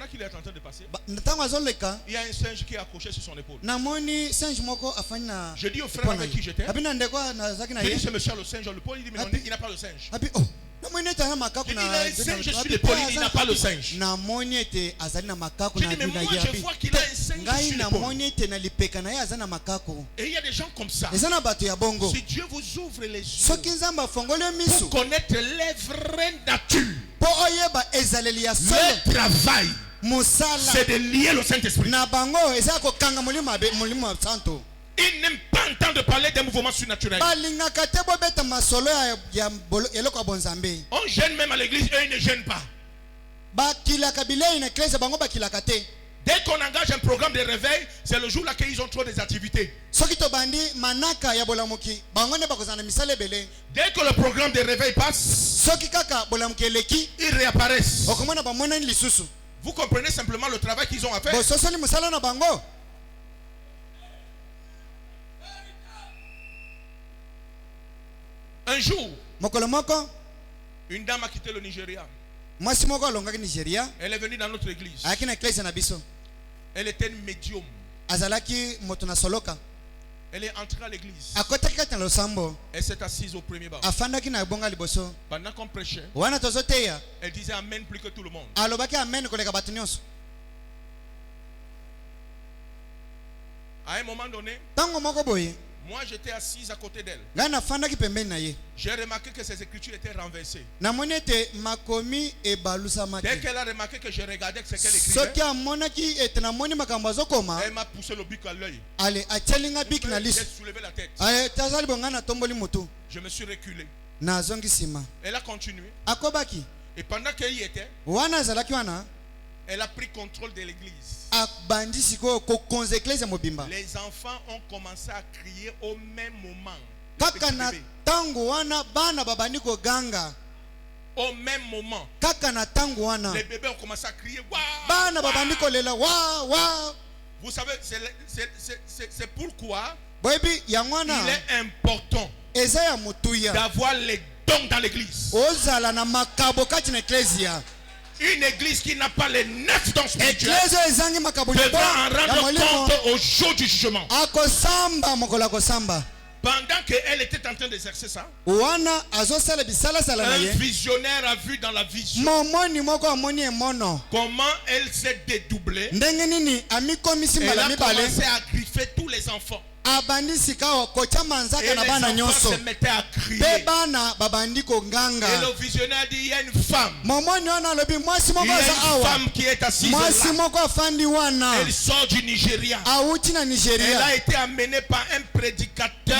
qu'il est en train de passer, il y a un singe qui est accroché sur son épaule. Je dis au frère avec qui j'étais, je dis ce monsieur a le singe sur l'épaule. Il dit mais non, il n'a pas le singe. Je dis il a un singe sur l'épaule, il n'a pas le singe. Je dis mais moi je vois qu'il a un singe sur l'épaule. Et il y a des gens comme ça. Si Dieu vous ouvre les yeux pour connaître les vraies natures, le travail, c'est de lier le Saint-Esprit. Il n'aime pas entendre parler des mouvements surnaturels. On gêne même à l'église et ils ne gênent pas. Dès qu'on engage un programme de réveil, c'est le jour là qu'ils ont trop des activités. Dès que le programme de réveil passe, ils réapparaissent. Vous comprenez simplement le travail qu'ils ont à faire. Un jour, une dame a quitté le Nigeria. Elle est venue dans notre église. Elle était une médium. Elle est entrée à l'église. Elle s'est assise au premier banc. Pendant qu'on prêchait, elle disait amen plus que tout le monde. À un moment donné, moi j'étais assise à côté d'elle. J'ai remarqué que ses écritures étaient renversées. Dès qu'elle a remarqué que je regardais ce qu'elle écrivait, elle m'a poussé le bic à l'œil. J'ai soulevé la tête. Je me suis reculé. Elle a continué. Et pendant qu'elle y était, elle a pris contrôle de l'église. Les enfants ont commencé à crier au même moment. Au même moment, les bébés ont commencé à crier. Vous savez, c'est pourquoi il est important d'avoir les dons dans l'église. Une église qui n'a pas les 9 dons spirituels devra en rendre compte au jour du jugement. Pendant qu'elle était en train d'exercer ça, un visionnaire a vu dans la vision comment elle s'est dédoublée. Elle a commencé à griffer tous les enfants. Et les enfants se mettaient à crier. Et le visionnaire dit, il y a une femme. Il y a une femme qui est assise là. Elle sort du Nigeria. Elle a été amenée par un prédicateur.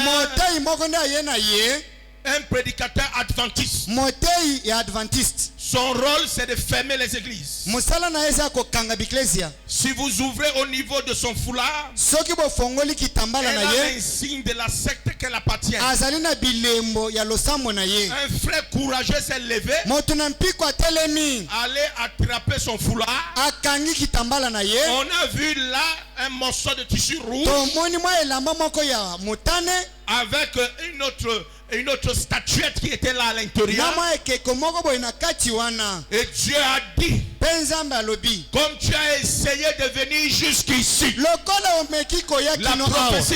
Un prédicateur adventiste. Son rôle, c'est de fermer les églises. Si vous ouvrez au niveau de son foulard, elle a un signe de la secte qu'elle appartient. Un frère courageux s'est levé, allait attraper son foulard. On a vu là un morceau de tissu rouge avec une autre statuette qui était là à l'intérieur. Et Dieu a dit, comme tu as essayé de venir jusqu'ici, la prophétie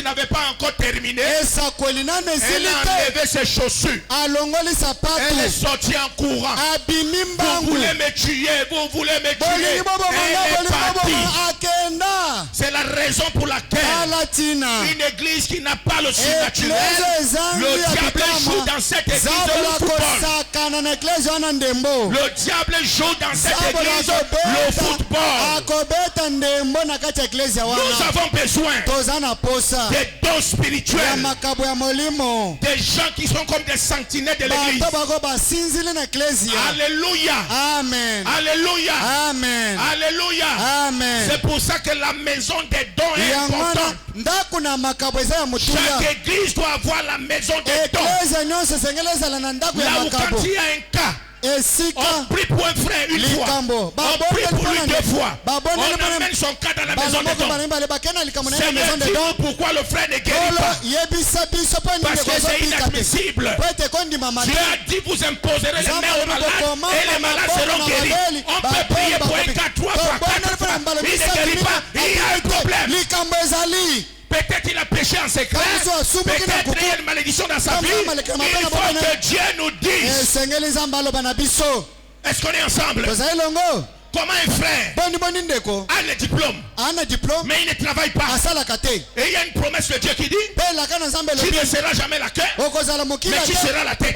n'avait pas encore terminé. Elle a enlevé ses chaussures. Elle est sortie en courant. Vous voulez me tuer, vous voulez me tuer. Elle est partie. C'est la raison pour laquelle une église qui n'a pas le surnaturel, le diable joue dans cette église le football. Le diable joue dans cette église le football. Nous avons besoin des dons spirituels, des gens qui sont comme des sentinelles de l'église. Alléluia. Amen. Alléluia. Amen. Alléluia. Amen. C'est pour ça que la maison des dons est importante. Chaque église doit avoir la maison des dons. Là où quand il y a un cas, on prie pour un frère une fois, on prie pour lui 2 fois, on amène son cas dans la maison des dons. Seigneur, dis-nous pourquoi le frère ne guérit pas. Parce que c'est inadmissible. Dieu a dit, vous imposerez les mains aux malades et les malades seront guéris. On peut prier pour un cas 3 fois, 4 fois, il ne guérit pas, il y a un problème. Peut-être il a péché en secret. Peut-être il y a une malédiction dans sa vie. Il faut que Dieu nous dise. Est-ce qu'on est ensemble? Comment un frère a le diplôme, mais il ne travaille pas, et il y a une promesse de Dieu qui dit, tu ne seras jamais la queue, mais tu seras la tête.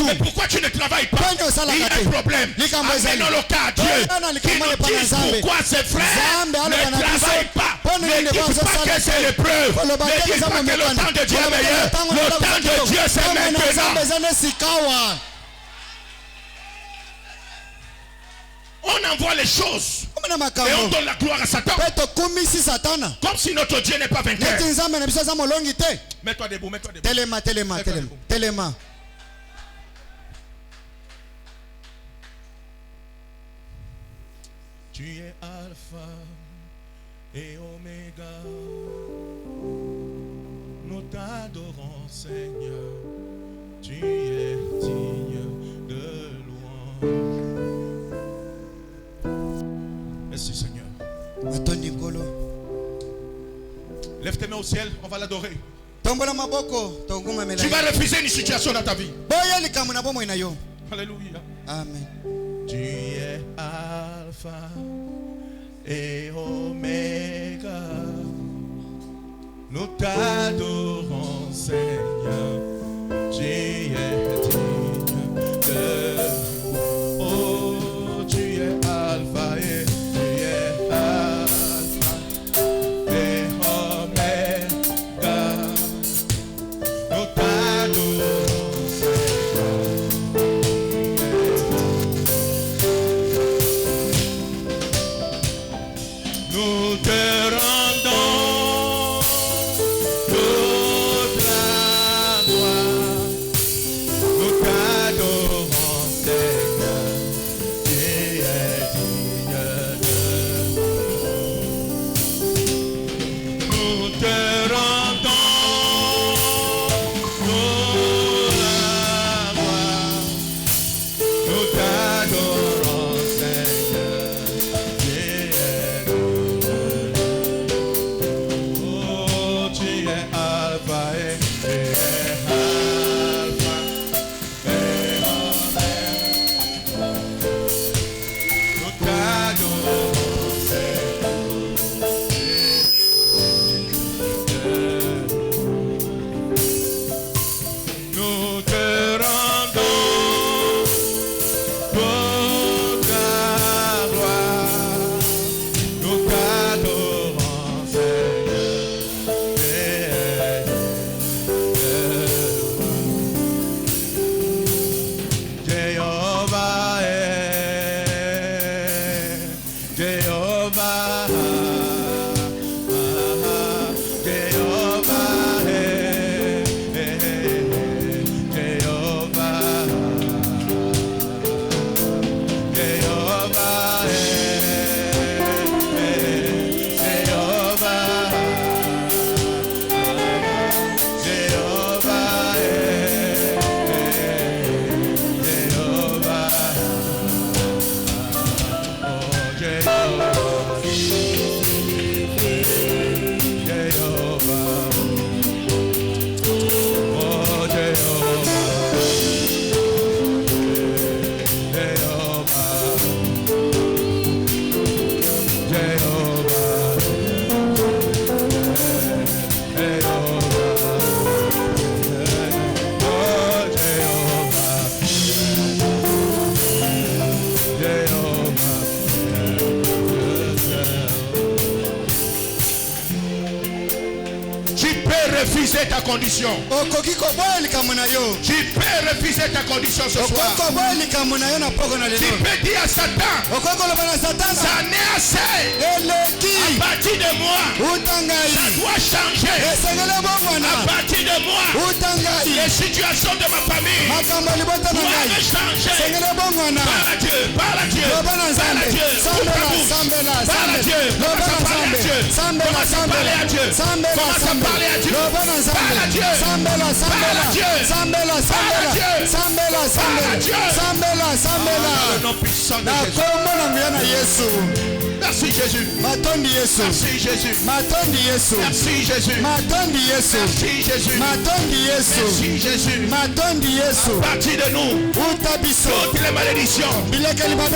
Mais pourquoi tu ne travailles pas? Il y a un problème. Amenons le cas à Dieu qui nous dise pourquoi ces frères ne travaillent pas. Ne dites pas que c'est l'épreuve. Ne dites pas que le temps de Dieu est meilleur. Le temps de Dieu c'est maintenant. On envoie les choses et on donne la gloire à Satan, comme si notre Dieu n'est pas vainqueur. Mets-toi debout, mets-toi debout. Téléma. Tu es Alpha et Oméga. Nous t'adorons, Seigneur. Tu es digne de louange. Merci Seigneur. Lève tes mains au ciel, on va l'adorer. Tu vas refuser une situation dans ta vie. Alléluia. Amen. Tu es Alpha et Oméga. Nous t'adorons Seigneur. Tu es digne de refuser ta condition. Tu peux refuser ta condition ce soir. Tu peux dire à Satan, ça n'est assez. À partir de moi, ça doit changer. À partir de moi, les situations de ma famille doivent changer. Par Dieu, par Dieu, par Dieu, par Dieu, commence à parler à Dieu, commence à parler à Dieu, commence à parler à Dieu, parle à Dieu, parle à Dieu, parle à Dieu, le nom puissant de Jésus. Merci Jésus. Merci Jésus. Merci Jésus. Merci Jésus. Merci Jésus. Merci Jésus. À partir de nous, toutes les malédictions qui ont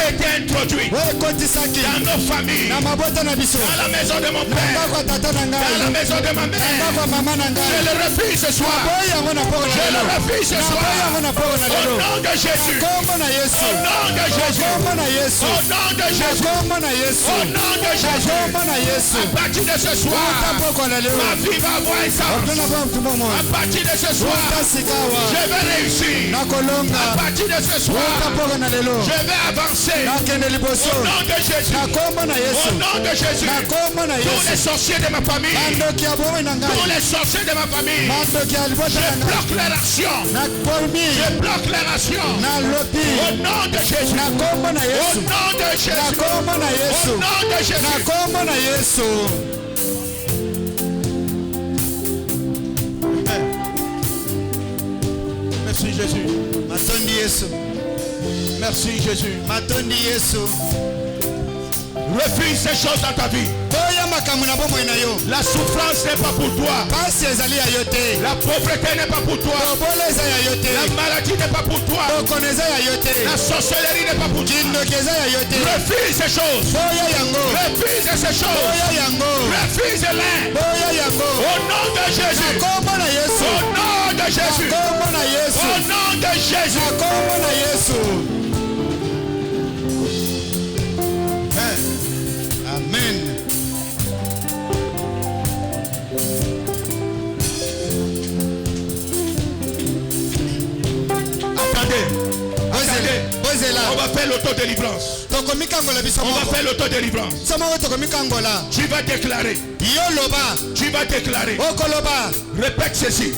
été introduites dans nos familles, dans la maison de mon père, dans la maison de ma mère, je le refuse ce soir. Je le refuse ce soir. Au nom de Jésus. Au nom de Jésus. Au nom de Jésus. Au nom de Jésus. À partir de ce soir, ma vie va avoir un sens. À partir de ce soir, je vais réussir. À partir de ce soir, je vais avancer. Au nom de Jésus. Au nom de Jésus. Tous les sorciers de ma famille, tous les sorciers de ma famille, je bloque leur action. Je bloque leur action. Au nom de Jésus. Au nom de Jésus. Au nom de Jésus. Merci Jésus. Merci Jésus. Refuse ces choses dans ta vie. La souffrance n'est pas pour toi. La pauvreté n'est pas pour toi. La maladie n'est pas pour toi. La sorcellerie n'est pas pour toi. Refuse ces choses. Refuse ces choses. Refuse-les. Au nom de Jésus. Au nom de Jésus. Au nom de Jésus. Amen. Attendez. On va faire l'autodélivrance. On va faire l'autodélivrance. Tu vas déclarer. Tu vas déclarer. Répète ceci.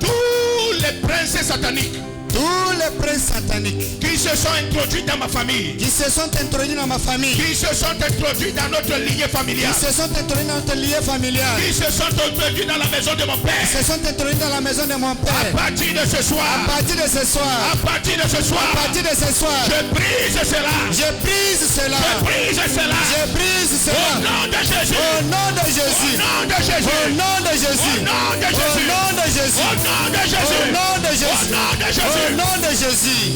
Tous les princes sataniques. Tous les princes sataniques qui se sont introduits dans ma famille, qui se sont introduits dans ma famille, qui se sont introduits dans notre lignée familiale, qui se sont introduits dans notre lignée familiale, qui se sont introduits dans la maison de mon père, qui se sont introduits dans la maison de mon père. À partir de ce soir, à partir de ce soir, à partir de ce soir, à partir de ce soir, je brise cela, je brise cela, je brise cela, je brise cela. Au nom de Jésus, au nom de Jésus, au nom de Jésus, au nom de Jésus, au nom de Jésus, au nom de Jésus, au nom de Jésus, au nom de Jésus, au nom de Jésus. au nom de Jésus.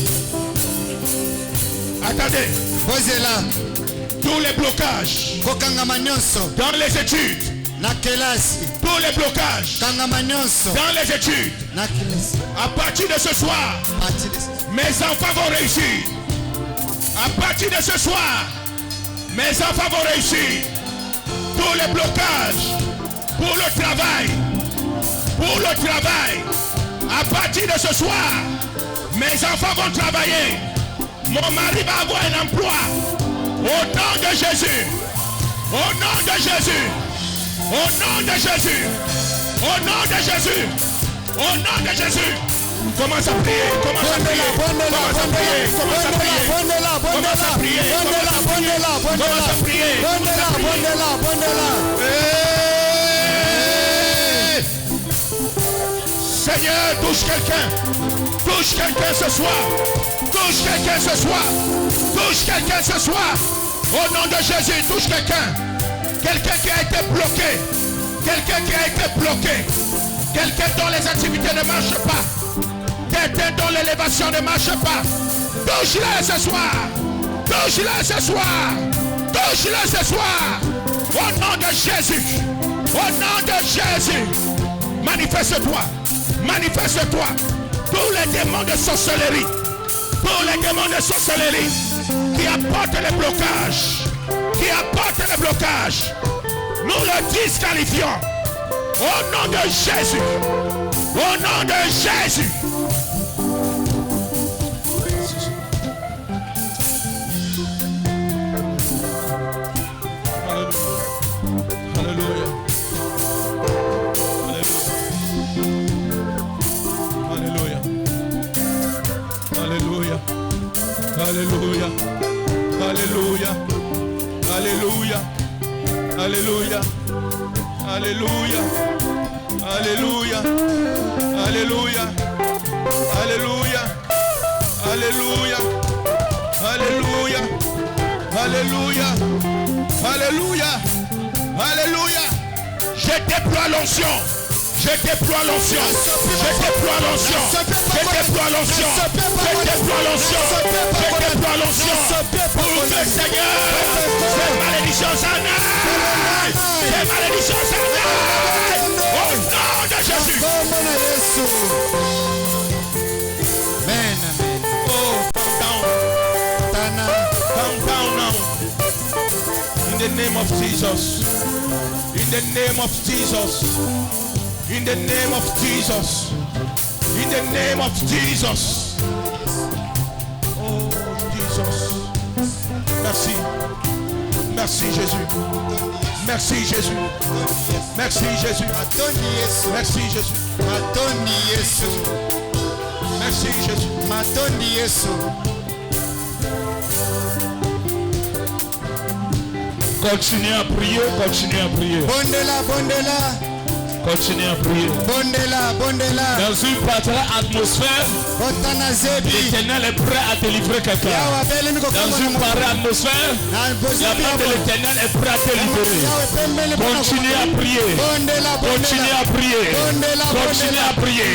Attendez. Posez-la. Tous les blocages dans les études, tous les blocages dans les études, à partir de ce soir, mes enfants vont réussir. À partir de ce soir, mes enfants vont réussir. Tous les blocages pour le travail, à partir de ce soir, mes enfants vont travailler. Mon mari va avoir un emploi. Au nom de Jésus. Au nom de Jésus. Au nom de Jésus. Au nom de Jésus. Au nom de Jésus. Commence à prier. Commence à prier. Commence à prier. Commence à prier. Commence à prier. Commence à prier. Seigneur, touche quelqu'un. Touche quelqu'un ce soir. Touche quelqu'un ce soir. Touche quelqu'un ce soir. Au nom de Jésus, touche quelqu'un. Quelqu'un qui a été bloqué. Quelqu'un qui a été bloqué. Quelqu'un dont les activités ne marchent pas. Quelqu'un dont l'élévation ne marche pas. Touche-le ce soir. Touche-le ce soir. Touche-le ce soir. Au nom de Jésus. Au nom de Jésus. Manifeste-toi. Manifeste-toi. Tous les démons de sorcellerie. Tous les démons de sorcellerie qui apportent les blocages. Qui apportent les blocages. Nous le disqualifions. Au nom de Jésus. Au nom de Jésus. Alléluia. Alléluia. Alléluia. Alléluia. Alléluia. Alléluia. Alléluia. Alléluia. Alléluia. Alléluia. Alléluia. Alléluia. Alléluia. Alléluia. Alléluia. Alléluia. Je déploie l'onction. Je déploie l'onction. Je déploie l'onction. Je déploie l'onction. Je déploie l'onction. Je déploie l'onction. Pour le Seigneur. Ces malédictions s'en aillent. Ces malédictions s'en aillent. Au nom de Jésus. Amen. Oh, calm down now. In the name of Jesus. In the name of Jesus. In the name of Jesus. In the name of Jesus. Oh, Jesus. Merci. Merci, Jésus. Merci, Jésus. Merci, Jésus. Merci, Jésus. Merci, Jésus. Continuez à prier, continuez à prier. Bondela. Continuez à prier. Bondela. Dans une parfaite atmosphère, l'Éternel est prêt à délivrer quelqu'un. Dans une pareille atmosphère, la main de l'Éternel est prêt à délivrer. Continuez à prier. Continuez à prier. Continuez à prier.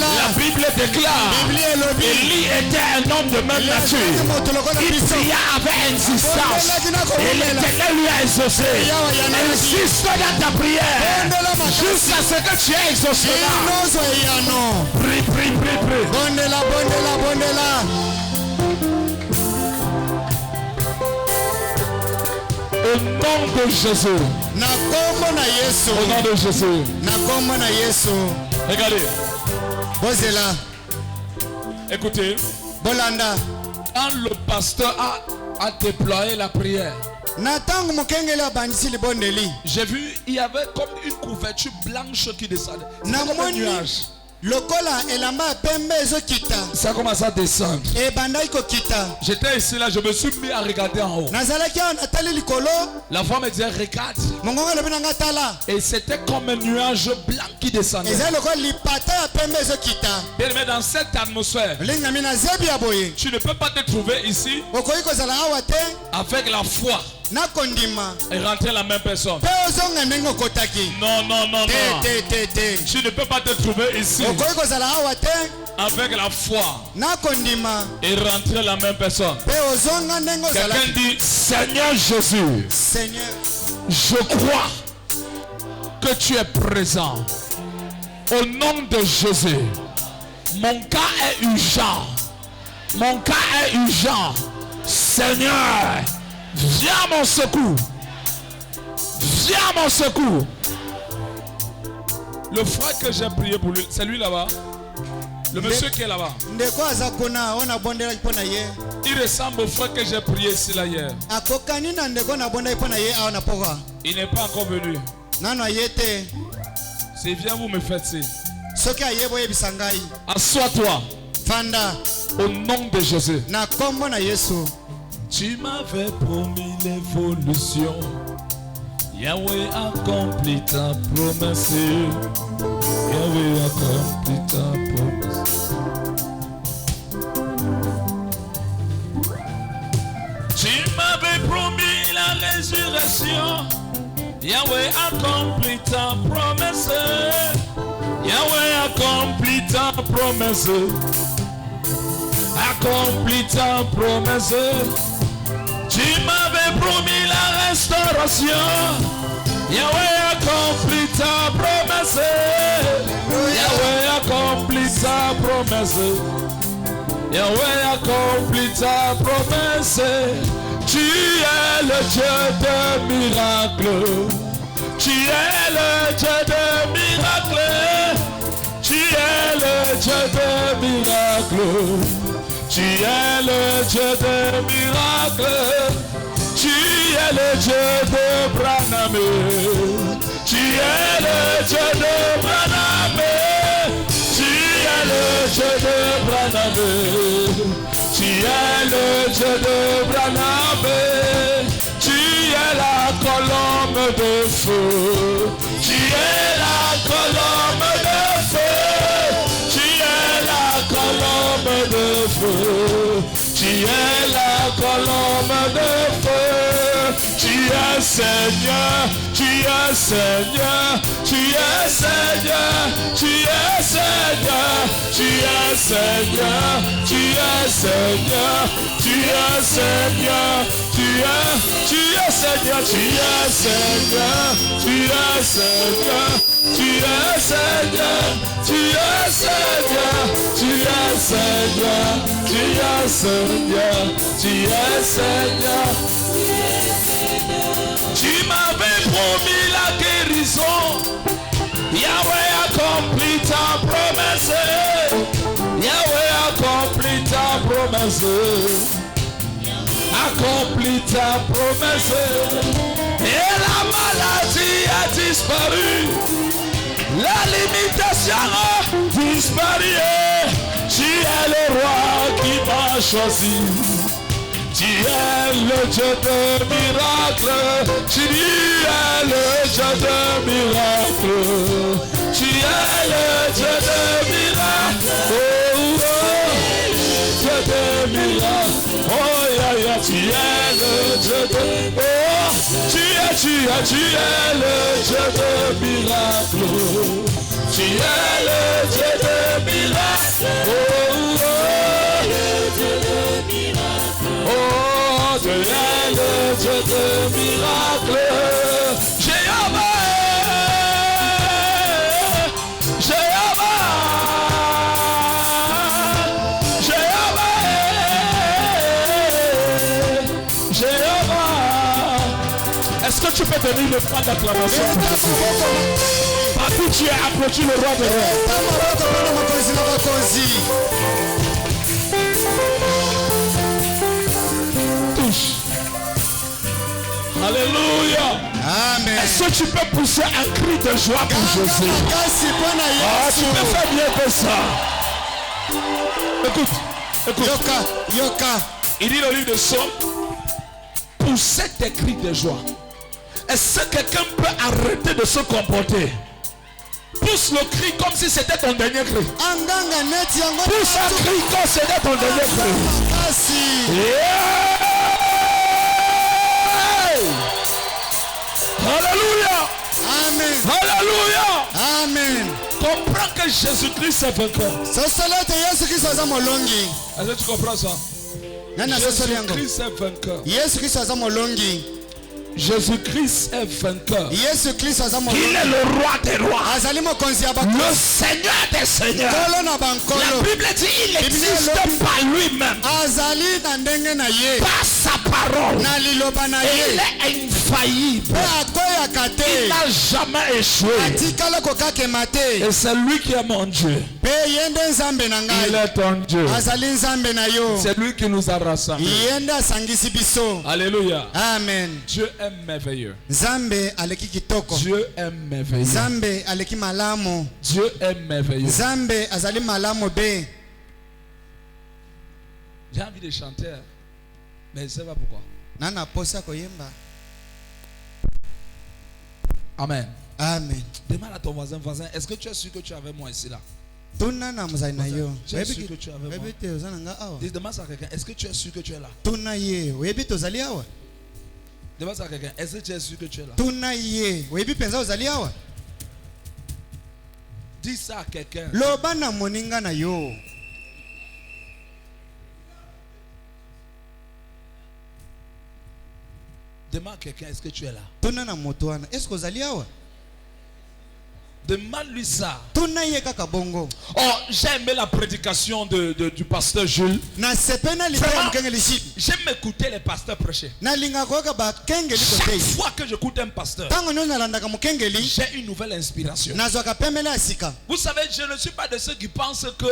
La Bible déclare Élie était un homme de même nature. Il pria avec insistance. Et l'Éternel lui a exaucé. Insiste dans ta prière. Jusqu'à ce que tu aies exaucé. Prie. Bondela. Au nom de Jésus. Au nom de Jésus. Regardez. Bozela. Écoutez. Bolanda. Quand le pasteur a déployé la prière, j'ai vu, il y avait comme une couverture blanche qui descendait. C'était comme un nuage. Ça commence à descendre. J'étais ici là, je me suis mis à regarder en haut. La femme me disait regarde. Et c'était comme un nuage blanc qui descendait. Mais dans cette atmosphère, tu ne peux pas te trouver ici avec la foi et rentrer la même personne. Non. Tu ne peux pas te trouver ici avec la foi et rentrer la même personne. Quelqu'un dit Seigneur Jésus, je crois que tu es présent. Au nom de Jésus, mon cas est urgent. Mon cas est urgent. Seigneur, viens à mon secours. Viens à mon secours. Le frère que j'ai prié pour lui, c'est lui là-bas. Le monsieur qui est là-bas. Il ressemble au frère que j'ai prié ici là hier. Il n'est pas encore venu. Si viens, vous me faites ça. Assois-toi. Au nom de Jésus. Tu m'avais promis l'évolution. Yahweh accomplit ta promesse. Yahweh accomplit ta promesse. Tu m'avais promis la résurrection. Yahweh accomplit ta promesse. Yahweh accomplit ta promesse. Accomplit ta promesse. Tu m'avais promis la restauration. Yahweh accomplit ta promesse. Yahweh accomplit ta promesse. Yahweh accomplit ta promesse. Tu es le Dieu de miracles. Tu es le Dieu de miracles. Tu es le Dieu de miracles. Tu es le Dieu de miracles. Tu es le Dieu de Branham. Tu es le Dieu de Branham. Tu es le Dieu de Branham. Tu es le Dieu de Branham. Tu es la colombe de feu. Tu es la colombe de feu. Tu es la colombe de feu. Tu es la colombe de feu. Tu es Seigneur. Tu es Seigneur. Tu es Seigneur. Tu es Seigneur. Tu es Seigneur. Tu es Seigneur. Tu es Seigneur. Tu es Seigneur. Tu es Seigneur. Tu es Seigneur. Tu es Seigneur. Tu es Seigneur. Tu es Seigneur. Tu es Seigneur. Tu es Seigneur. Tu m'avais promis la guérison. Yahweh accomplit ta promesse. Yahweh accomplit ta promesse. Accomplit ta promesse. Et la maladie a disparu. La limitation a disparu. Tu es le roi qui m'a choisi. Tu es le Dieu de miracles. Tu es le Dieu de miracles. Tu es le Dieu de miracles. Oh, oh, Dieu de miracles. Oh, yeah, yeah. Tu es le Dieu de... Oh, tu es le Dieu de miracles. Tu es le Dieu de miracles. Oh, oh, le Dieu de miracles. Oh, tu es le Dieu de miracles. Jéhovah, Jéhovah, Jéhovah, Jéhovah. Est-ce que tu peux donner le point d'acclamation? Partout tu es approché le roi de rois. Alléluia. Amen. Est-ce que tu peux pousser un cri de joie pour Jésus? Ah, tu peux faire bien que ça. Écoute, écoute. Yoka. Il dit dans le livre de Psaumes, poussez des cris de joie. Est-ce que quelqu'un peut arrêter de se comporter? Pousse le cri comme si c'était ton dernier cri. Pousse un cri comme si c'était ton dernier cri. Yeah! Alléluia. Amen. Alléluia. Amen. Comprends que Jésus-Christ est vainqueur. Est-ce que tu comprends ça? Jésus-Christ est vainqueur. Jésus-Christ est vainqueur. Il est le roi des rois. Le Seigneur des seigneurs. La Bible dit il existe par lui-même. Par sa parole. Et il est infaillible. Il n'a jamais échoué. Et c'est lui qui est mon Dieu. Il est ton Dieu. C'est lui qui nous a rassemblés. Alléluia. Amen. Dieu est merveilleux. Dieu est merveilleux. Dieu est merveilleux. J'ai envie de chanter, mais je ne sais pas pourquoi. Amen. Amen. Demande à ton voisin, est-ce que tu es sûr que tu es avec moi ici là? Tu es sûr que tu es avec moi? Demande à quelqu'un, est-ce que tu es sûr que tu es là? Demande à quelqu'un, est-ce que tu es sûr que tu es là? Dis ça à quelqu'un. Demande à quelqu'un, est-ce que tu es là? Demande-lui ça. Oh, j'ai aimé la prédication du pasteur Jules. J'aime écouter les pasteurs prêcher. Chaque fois que j'écoute un pasteur, j'ai une nouvelle inspiration. Vous savez, je ne suis pas de ceux qui pensent que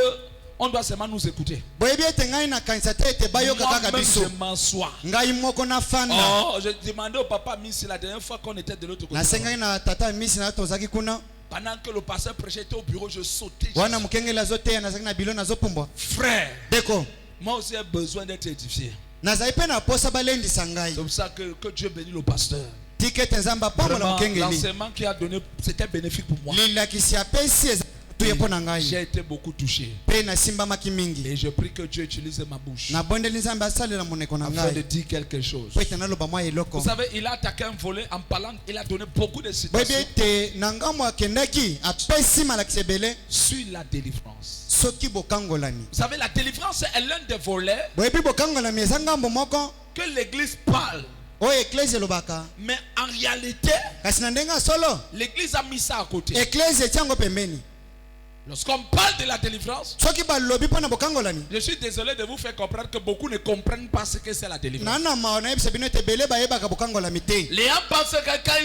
on doit seulement nous écouter. Moi-même, je m'assois. Oh, j'ai demandé au papa Missi la dernière fois qu'on était de l'autre côté. Pendant que le pasteur prêchait était au bureau, je sautais. Frère, moi aussi j'ai besoin d'être édifié. C'est pour ça que Dieu bénit le pasteur. L'enseignement qu'il a donné, c'était bénéfique pour moi. J'ai été beaucoup touché. Et je prie que Dieu utilise ma bouche afin de dire quelque chose. Vous savez, il a attaqué un volet en parlant, il a donné beaucoup de citations sur la délivrance. Vous savez, la délivrance est l'un des volets que l'église parle. Mais en réalité, l'église a mis ça à côté. Lorsqu'on parle de la délivrance, je suis désolé de vous faire comprendre que beaucoup ne comprennent pas ce que c'est la délivrance. Les gens pensent que quand